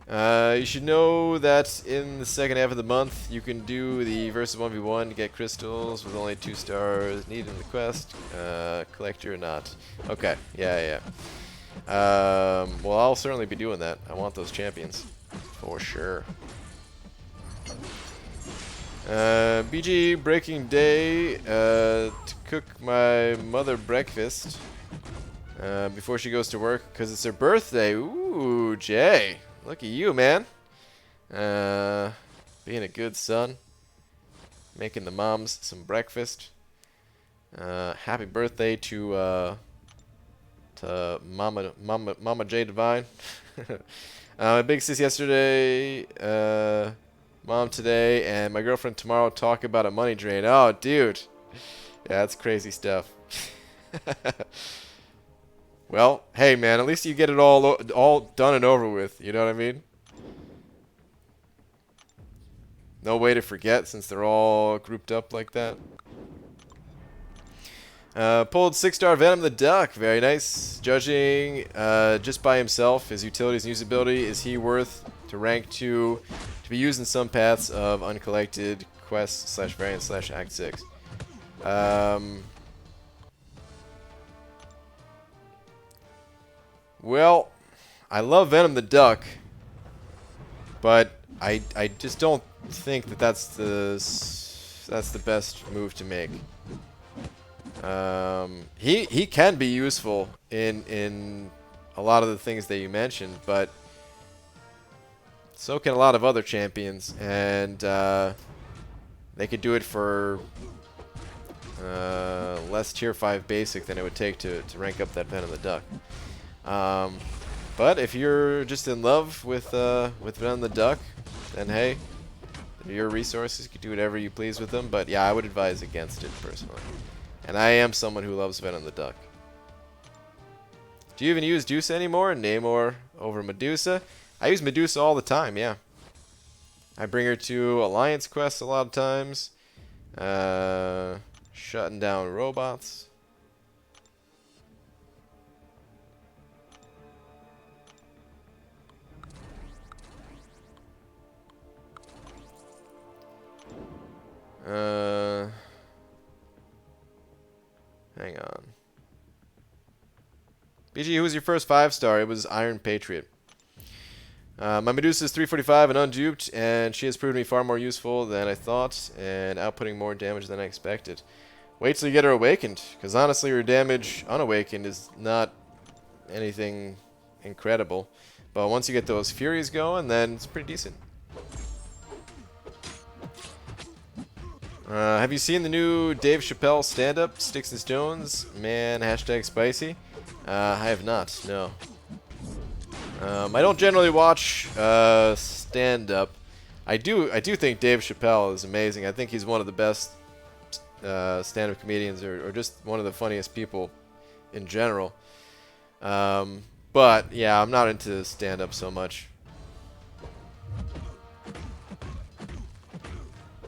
You should know that in the second half of the month, you can do the versus 1v1 to get crystals with only 2 stars needed in the quest. Collector or not. Okay, yeah. Well, I'll certainly be doing that. I want those champions. For sure. BG breaking day to cook my mother breakfast before she goes to work because it's her birthday. Ooh, Jay. Look at you, man. Being a good son. Making the moms some breakfast. Happy birthday to Mama J Divine. My big sis yesterday, mom today, and my girlfriend tomorrow talk about a money drain. Oh, dude. Yeah, that's crazy stuff. Well, hey, man, at least you get it all done and over with. You know what I mean? No way to forget since they're all grouped up like that. Pulled 6-star Venom the Duck. Very nice. Judging just by himself, his utilities and usability, is he worth to rank 2 to be used in some paths of uncollected quests / variants / Act 6? Well, I love Venom the Duck, but I just don't think that that's the best move to make. He can be useful in a lot of the things that you mentioned, but so can a lot of other champions, and they could do it for less tier 5 basic than it would take to rank up that Venom the Duck. But if you're just in love with Venom the Duck, then hey, your resources, you can do whatever you please with them. But yeah, I would advise against it personally. And I am someone who loves Venom the Duck. Do you even use Medusa anymore? Namor over Medusa? I use Medusa all the time, yeah. I bring her to Alliance quests a lot of times. Shutting down robots. Hang on. BG, who was your first 5-star? It was Iron Patriot. My Medusa is 345 and unduped, and she has proven to be far more useful than I thought, and outputting more damage than I expected. Wait till you get her awakened, because honestly her damage unawakened is not anything incredible. But once you get those Furies going, then it's pretty decent. Have you seen the new Dave Chappelle stand-up, Sticks and Stones? Man, hashtag spicy. I have not, no. I don't generally watch stand-up. I do think Dave Chappelle is amazing. I think he's one of the best stand-up comedians, or just one of the funniest people in general. But yeah, I'm not into stand-up so much.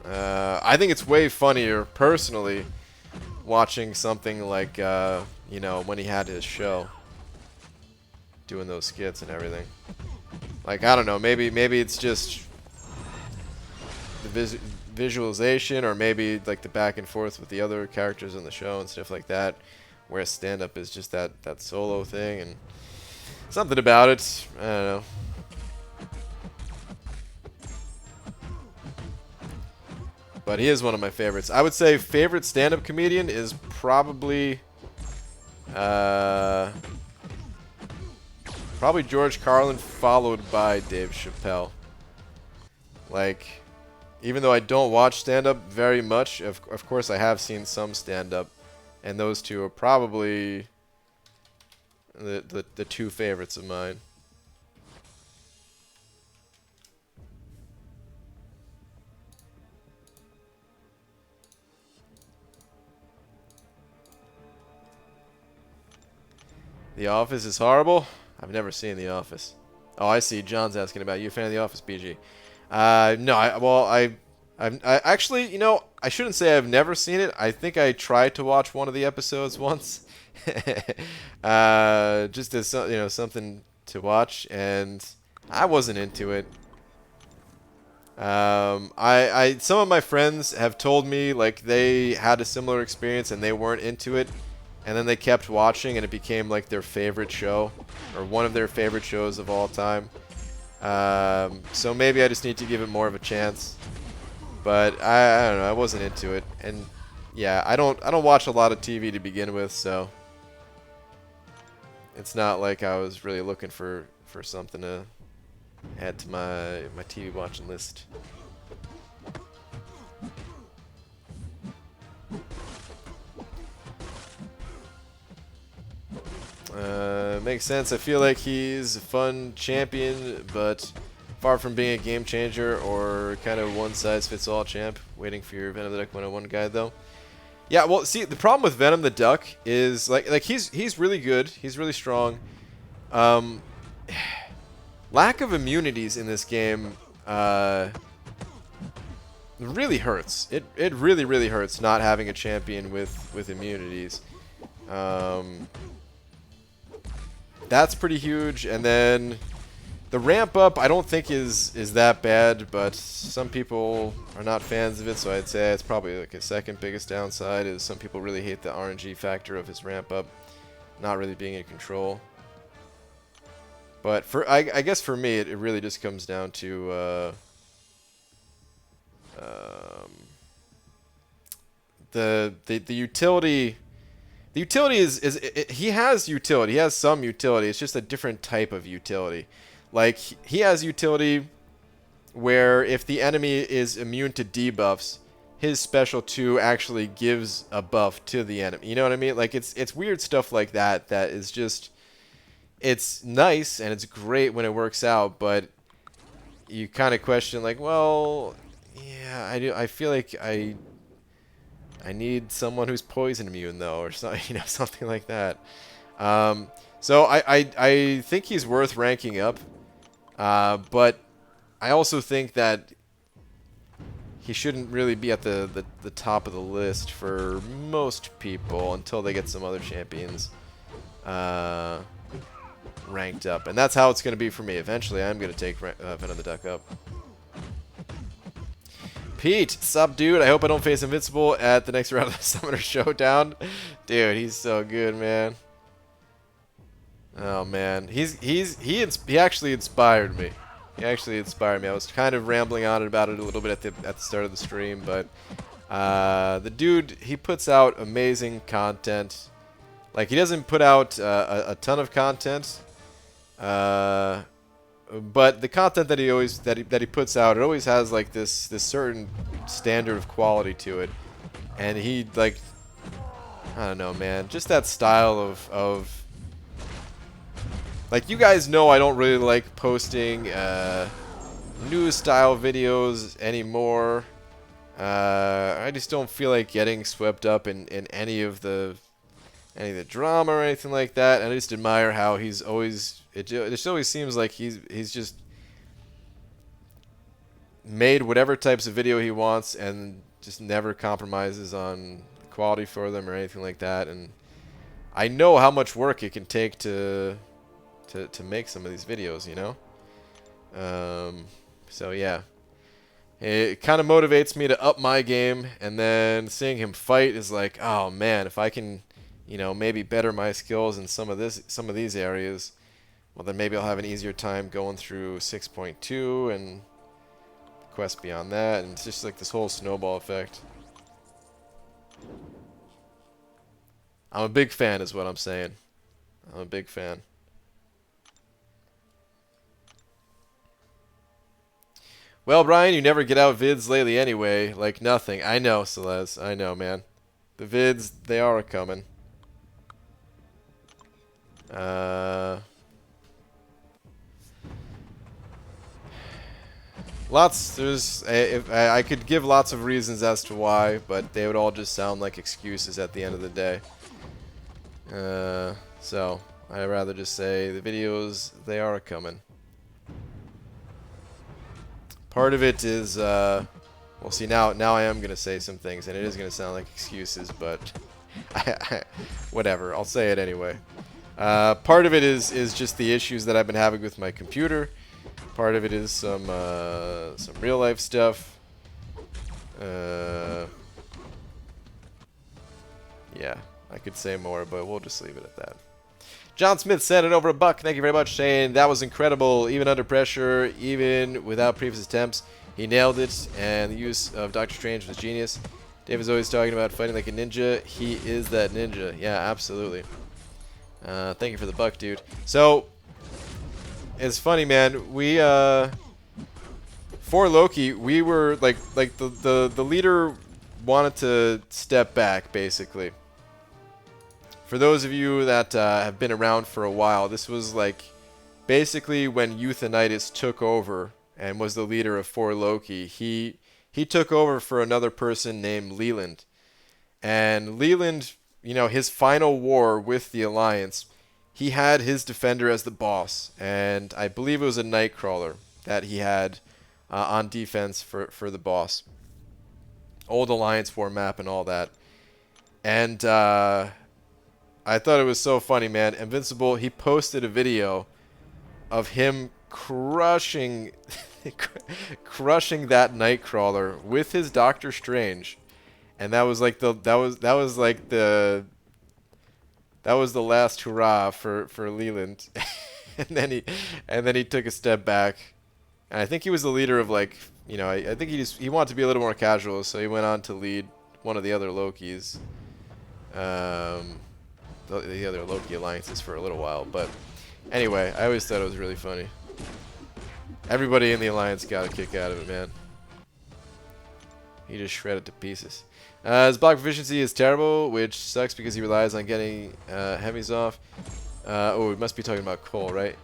I think it's way funnier, personally, watching something like, you know, when he had his show, doing those skits and everything. Like, I don't know, maybe it's just the visualization, or maybe like the back and forth with the other characters in the show and stuff like that, where stand-up is just that solo thing, and something about it, I don't know. But he is one of my favorites. I would say favorite stand-up comedian is probably George Carlin, followed by Dave Chappelle. Like, even though I don't watch stand-up very much, of course I have seen some stand-up, and those two are probably the two favorites of mine. The Office is horrible? I've never seen The Office. Oh, I see. John's asking about you. A fan of The Office, BG? No. I actually, you know, I shouldn't say I've never seen it. I think I tried to watch one of the episodes once, just as something to watch, and I wasn't into it. Some of my friends have told me like they had a similar experience and they weren't into it. And then they kept watching, and it became like their favorite show, or one of their favorite shows of all time. So maybe I just need to give it more of a chance. But I don't know. I wasn't into it, and yeah, I don't watch a lot of TV to begin with, so it's not like I was really looking for something to add to my TV watching list. Makes sense. I feel like he's a fun champion, but far from being a game changer or kind of one-size-fits-all champ. Waiting for your Venom the Duck 101 guide, though. Yeah, well, see, the problem with Venom the Duck is, like he's really good. He's really strong. Lack of immunities in this game really hurts. It really, really hurts not having a champion with immunities. That's pretty huge, and then the ramp up I don't think is that bad, but some people are not fans of it, so I'd say it's probably like a second biggest downside is some people really hate the RNG factor of his ramp up not really being in control. But for I guess for me it really just comes down to the utility. The utility he has utility. He has some utility. It's just a different type of utility. Like, he has utility where if the enemy is immune to debuffs, his special 2 actually gives a buff to the enemy. You know what I mean? Like, it's weird stuff like that that is just... It's nice and it's great when it works out, but you kind of question, like, well, yeah, I feel like I need someone who's poison immune, though, or something, you know, something like that. So I think he's worth ranking up, but I also think that he shouldn't really be at the top of the list for most people until they get some other champions ranked up, and that's how it's going to be for me. Eventually, I'm going to take Venom the Duck up. Pete, sup, dude? I hope I don't face Invincible at the next round of the Summoner Showdown. Dude, he's so good, man. Oh man, he actually inspired me. He actually inspired me. I was kind of rambling on about it a little bit at the start of the stream, but the dude, he puts out amazing content. Like, he doesn't put out a ton of content. But the content that he puts out, it always has like this certain standard of quality to it, and he, like, I don't know, man, just that style of like, you guys know I don't really like posting news style videos anymore. I just don't feel like getting swept up in any of the drama or anything like that, and I just admire how he's always. It just always seems like he's just made whatever types of video he wants and just never compromises on quality for them or anything like that. And I know how much work it can take to make some of these videos, you know. So yeah, it kind of motivates me to up my game, and then seeing him fight is like, oh man, if I can, you know, maybe better my skills in some of these areas, well, then maybe I'll have an easier time going through 6.2 and quests beyond that, and it's just like this whole snowball effect. I'm a big fan is what I'm saying. I'm a big fan. Well, Brian, you never get out vids lately anyway. Like nothing. I know, Celeste. I know, man. The vids, they are coming. I could give lots of reasons as to why, but they would all just sound like excuses at the end of the day. So I'd rather just say the videos, they are coming. Part of it is, well, see, now I am going to say some things, and it is going to sound like excuses, but whatever, I'll say it anyway. Part of it is just the issues that I've been having with my computer. Part of it is some real life stuff. Yeah, I could say more, but we'll just leave it at that. John Smith said it over $1. Thank you very much, saying that was incredible, even under pressure, even without previous attempts. He nailed it, and the use of Doctor Strange was genius. Dave is always talking about fighting like a ninja. He is that ninja. Yeah, absolutely. Thank you for the buck, dude. So, it's funny, man. We, for Loki, we were, like the leader wanted to step back, basically. For those of you that have been around for a while, this was, like, basically when Euthanitis took over and was the leader of For Loki. He took over for another person named Leland. And Leland, you know, his final war with the Alliance, he had his defender as the boss. And I believe it was a Nightcrawler that he had on defense for the boss. Old Alliance War map and all that. And I thought it was so funny, man. Invincible, he posted a video of him crushing crushing that Nightcrawler with his Doctor Strange. And that was like the last hurrah for Leland. and then he took a step back. And I think he was the leader of, like, you know, I think he wanted to be a little more casual, so he went on to lead one of the other Lokis. The other Loki alliances for a little while, but anyway, I always thought it was really funny. Everybody in the alliance got a kick out of it, man. He just shredded to pieces. His block proficiency is terrible, which sucks because he relies on getting heavies off. Oh, we must be talking about Cole, right?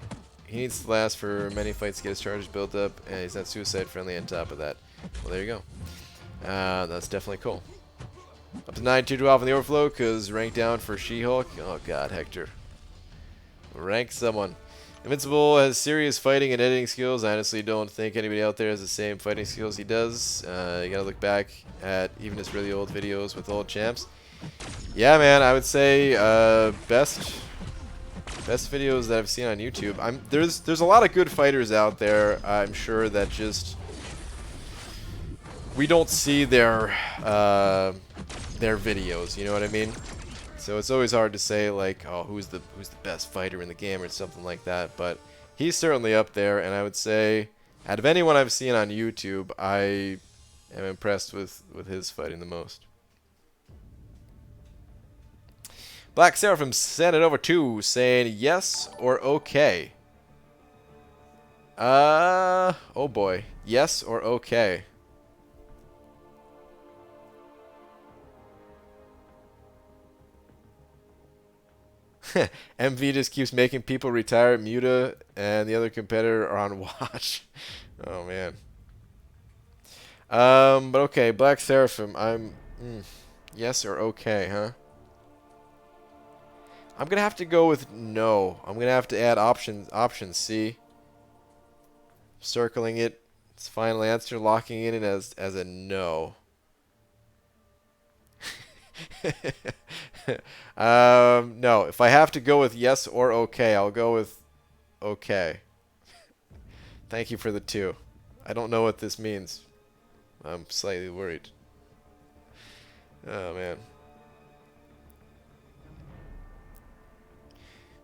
He needs to last for many fights to get his charges built up, and he's not suicide friendly on top of that. Well, there you go. That's definitely cool. Up to 9 tier 12 in the overflow, because rank down for She-Hulk. Oh god, Hector. Rank someone. Invincible has serious fighting and editing skills. I honestly don't think anybody out there has the same fighting skills he does. You gotta look back at even his really old videos with old champs. Yeah, man, I would say best videos that I've seen on YouTube. There's a lot of good fighters out there. I'm sure that just we don't see their videos. You know what I mean? So it's always hard to say, like, oh, who's the best fighter in the game or something like that. But he's certainly up there, and I would say, out of anyone I've seen on YouTube, I am impressed with his fighting the most. Black Seraphim sent it over to saying yes or okay. Oh boy, yes or okay. MV just keeps making people retire. Muta and the other competitor are on watch. Oh man. But okay, Black Seraphim. Yes or okay, huh? I'm gonna have to go with no. I'm gonna have to add option C. Circling it. It's final answer. Locking in it as a no. No. If I have to go with yes or okay, I'll go with okay. Thank you for the 2. I don't know what this means. I'm slightly worried. Oh man.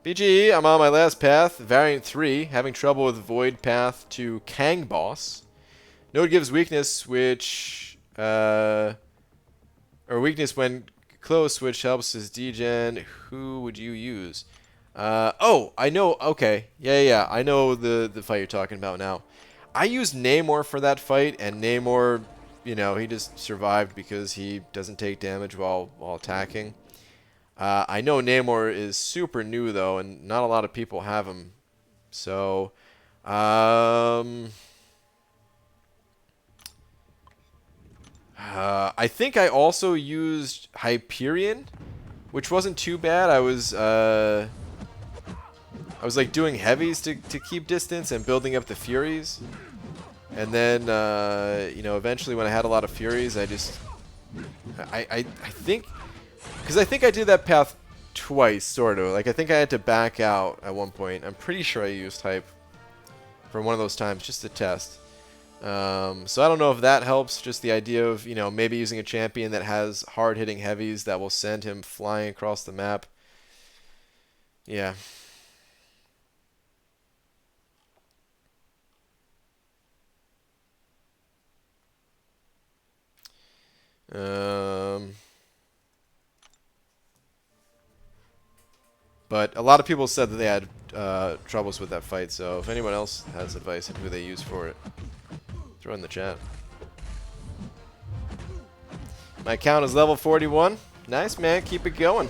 BGE, I'm on my last path, Variant 3, having trouble with Void Path to Kang Boss. Node gives weakness, which, or weakness when close, which helps his degen. Who would you use? Oh, I know, okay. Yeah, I know the fight you're talking about now. I used Namor for that fight, and Namor, you know, he just survived because he doesn't take damage while attacking. I know Namor is super new, though, and not a lot of people have him. So, I think I also used Hyperion, which wasn't too bad. I was like doing heavies to keep distance and building up the Furies. And then, you know, eventually when I had a lot of Furies, I think... Because I think I did that path twice, sort of. Like, I think I had to back out at one point. I'm pretty sure I used Hype for one of those times, just to test. So I don't know if that helps, just the idea of, you know, maybe using a champion that has hard-hitting heavies that will send him flying across the map. Yeah. But a lot of people said that they had troubles with that fight, so if anyone else has advice on who they use for it, throw it in the chat. My account is level 41. Nice, man. Keep it going.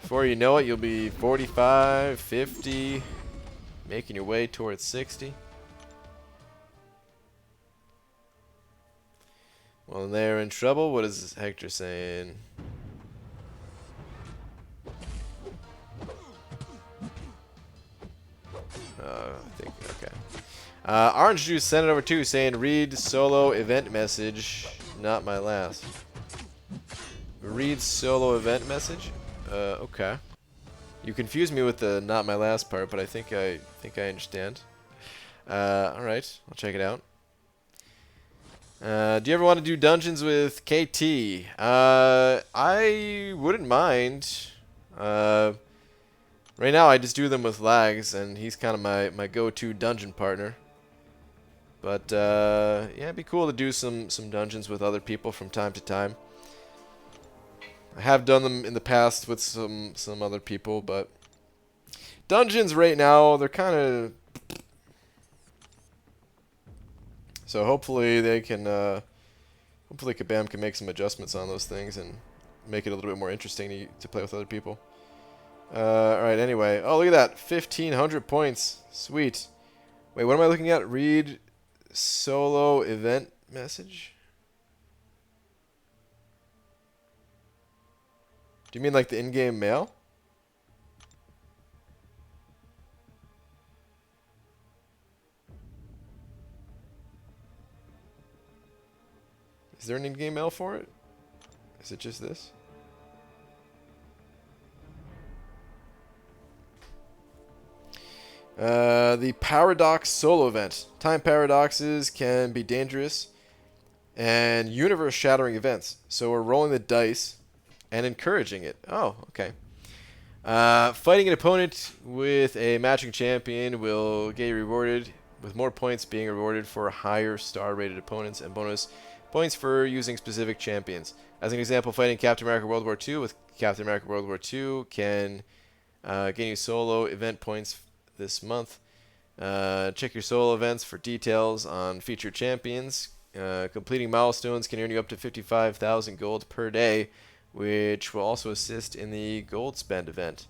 Before you know it, you'll be 45, 50, making your way towards 60. Well, they're in trouble. What is Hector saying? I think, okay. Orange Juice sent it over too, saying read solo event message, not my last. Read solo event message? Okay. You confused me with the not my last part, but I think I understand. Alright, I'll check it out. Do you ever want to do dungeons with KT? I wouldn't mind. Right now I just do them with Lags, and he's kind of my go-to dungeon partner. But yeah, it'd be cool to do some dungeons with other people from time to time. I have done them in the past with some other people, but dungeons right now, they're kind of... So hopefully they can, hopefully Kabam can make some adjustments on those things and make it a little bit more interesting to play with other people. Alright, anyway. Oh, look at that. 1,500 points. Sweet. Wait, what am I looking at? Read solo event message? Do you mean like the in-game mail? Is there an in-game mail for it? Is it just this? The Paradox solo event. Time paradoxes can be dangerous and universe-shattering events. So we're rolling the dice and encouraging it. Oh, okay. Fighting an opponent with a matching champion will get you rewarded with more points being rewarded for higher star-rated opponents and bonus points for using specific champions. As an example, fighting Captain America World War II with Captain America World War II can gain you solo event points this month. Check your solo events for details on featured champions. Completing milestones can earn you up to 55,000 gold per day, which will also assist in the gold spend event.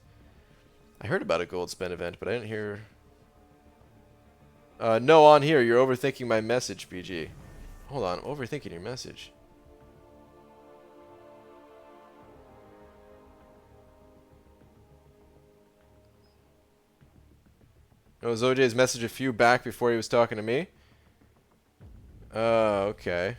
I heard about a gold spend event, but I didn't hear... no, on here, you're overthinking my message, BG. Hold on, overthinking your message. Oh, was OJ's message a few back before he was talking to me? Oh, okay.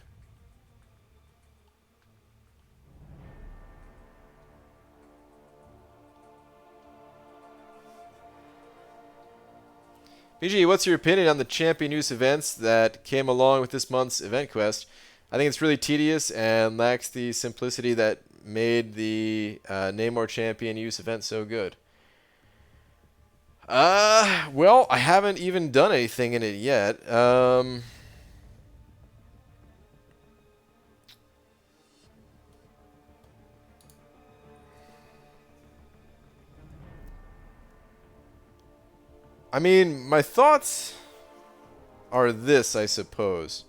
BG, what's your opinion on the Champion Use events that came along with this month's event quest? I think it's really tedious and lacks the simplicity that made the Name More Champion Use event so good. Well, I haven't even done anything in it yet. I mean, my thoughts are this, I suppose.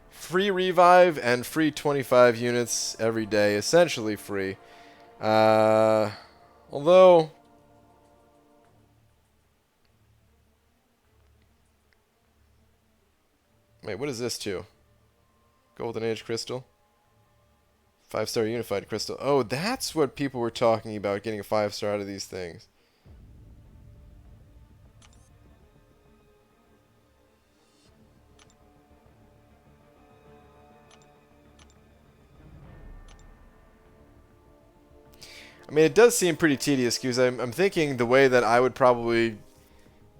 Free revive and free 25 units every day, essentially free. Although... Wait, what is this too? Golden Age Crystal? 5-star Unified Crystal. Oh, that's what people were talking about, getting a 5-star out of these things. I mean, it does seem pretty tedious, because I'm thinking the way that I would probably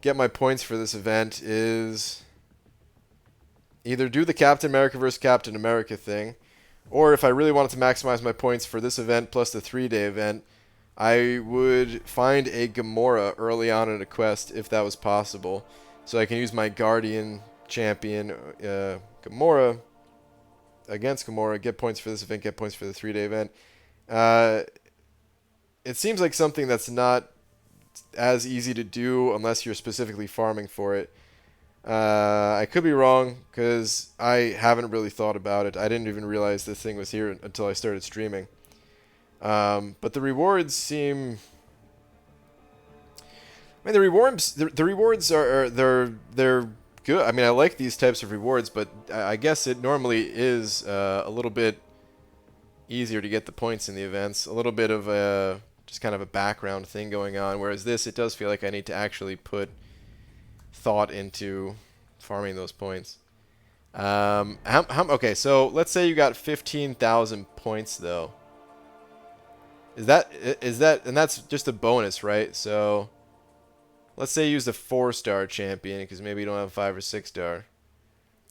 get my points for this event is either do the Captain America vs. Captain America thing, Or if I really wanted to maximize my points for this event plus the 3-day event, I would find a Gamora early on in a quest if that was possible. So I can use my Guardian champion Gamora against Gamora, get points for this event, get points for the 3-day event. It seems like something that's not as easy to do unless you're specifically farming for it. I could be wrong because I haven't really thought about it. I didn't even realize this thing was here until I started streaming. But the rewards seem... I mean, the rewards are they're good. I mean, I like these types of rewards, but I guess it normally is a little bit easier to get the points in the events. A little bit of a just kind of a background thing going on. Whereas this, it does feel like I need to actually put thought into farming those points. Okay, so let's say you got 15,000 points though. Is that and that's just a bonus, right? So let's say you use the 4-star champion because maybe you don't have a 5 or 6-star.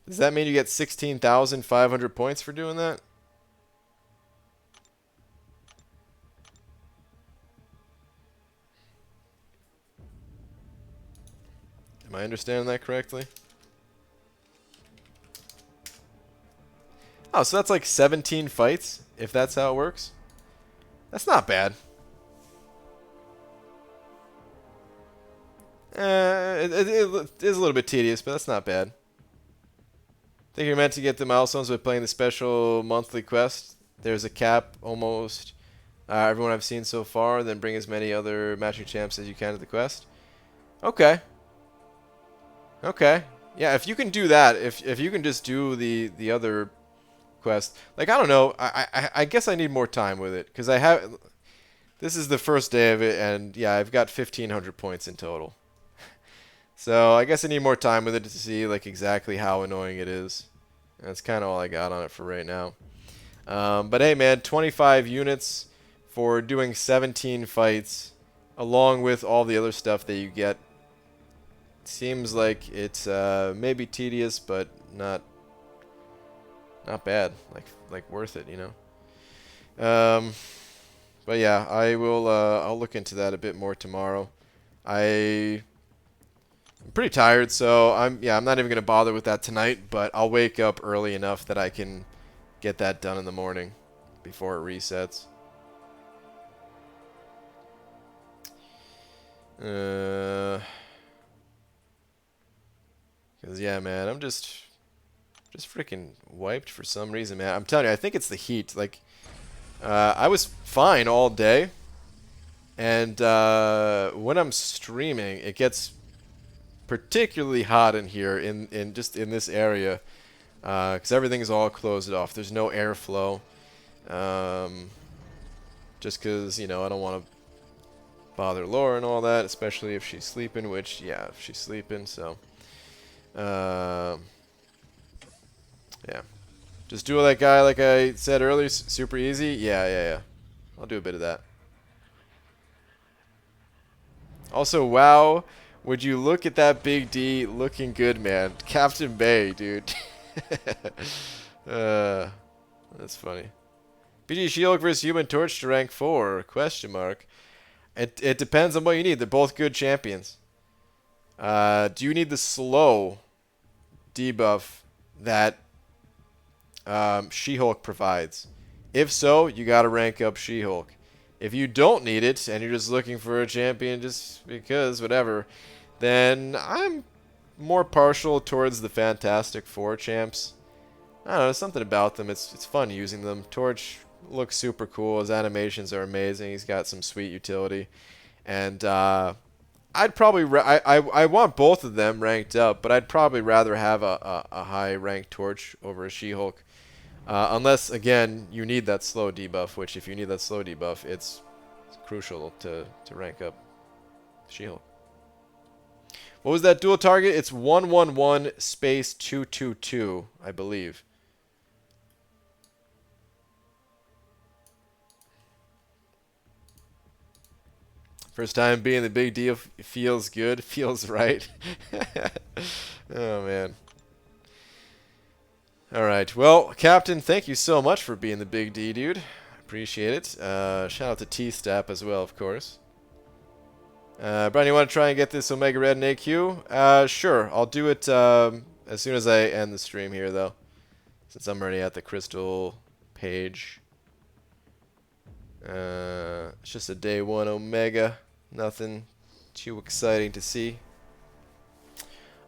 Does that mean you get 16,500 points for doing that? Am I understanding that correctly? Oh, so that's like 17 fights, if that's how it works? That's not bad. It is a little bit tedious, but that's not bad. I think you're meant to get the milestones by playing the special monthly quest. There's a cap almost everyone I've seen so far, then bring as many other matching champs as you can to the quest. Okay. Okay. Yeah, if you can do that, if you can just do the other quest, like I don't know, I guess I need more time with it because this is the first day of it, and yeah, I've got 1,500 points in total. So I guess I need more time with it to see like exactly how annoying it is. That's kind of all I got on it for right now. But hey, man, 25 units for doing 17 fights, along with all the other stuff that you get. Seems like it's maybe tedious, but not bad. Like worth it, you know. But yeah, I will. I'll look into that a bit more tomorrow. I'm pretty tired, so I'm not even gonna bother with that tonight. But I'll wake up early enough that I can get that done in the morning before it resets. Cause yeah, man, I'm just freaking wiped for some reason, man. I'm telling you, I think it's the heat. Like, I was fine all day, and when I'm streaming, it gets particularly hot in here, in just in this area, because everything is all closed off. There's no airflow, just because, you know, I don't want to bother Laura and all that, especially if she's sleeping. Which, yeah, if she's sleeping, so. Yeah. Just do it like I said earlier, super easy. Yeah. I'll do a bit of that. Also, wow, would you look at that Big D looking good, man. Captain Bay, dude. That's funny. BG She-Hulk versus Human Torch to rank 4? Question mark. It depends on what you need. They're both good champions. Do you need the slow debuff that She-Hulk provides? If so, you gotta rank up She-Hulk. If you don't need it and you're just looking for a champion just because, whatever, then I'm more partial towards the Fantastic Four champs. I don't know, there's something about them. It's fun using them. Torch looks super cool. His animations are amazing. He's got some sweet utility, and I'd probably I want both of them ranked up, but I'd probably rather have a high ranked Torch over a She-Hulk. Unless, again, you need that slow debuff, which if you need that slow debuff, it's crucial to rank up She-Hulk. What was that dual target? It's 111 space 222, I believe. First time being the big deal feels good, feels right. Oh, man. All right. Well, Captain, thank you so much for being the big D, dude. Appreciate it. Shout out to T-Step as well, of course. Brian, you want to try and get this Omega Red and AQ? Sure. I'll do it as soon as I end the stream here, though, since I'm already at the crystal page. It's just a day 1 Omega. Nothing too exciting to see.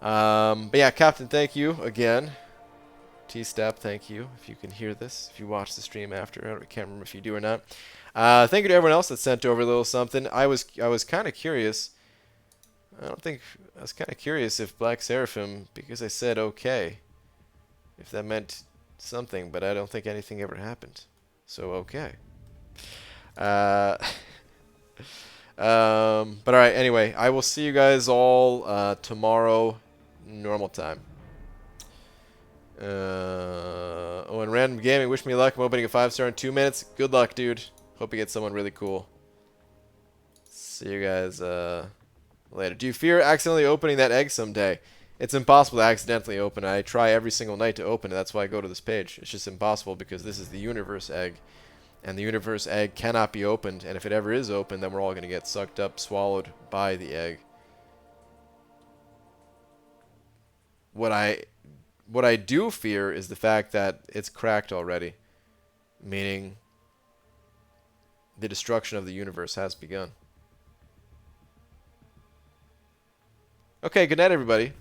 But yeah, Captain, thank you again. T-Step, thank you. If you can hear this, if you watch the stream after, I can't remember if you do or not. Thank you to everyone else that sent over a little something. I was kind of curious. I was kind of curious if Black Seraphim, because I said okay, if that meant something, but I don't think anything ever happened. So okay. But alright, anyway, I will see you guys all tomorrow, normal time. And Random Gaming, wish me luck. I'm opening a 5-star in 2 minutes. Good luck, dude. Hope you get someone really cool. See you guys later. Do you fear accidentally opening that egg someday? It's impossible to accidentally open it. I try every single night to open it. That's why I go to this page. It's just impossible because this is the universe egg. And the universe egg cannot be opened. And if it ever is opened, then we're all going to get sucked up, swallowed by the egg. What I do fear is the fact that it's cracked already. Meaning the destruction of the universe has begun. Okay, good night, everybody.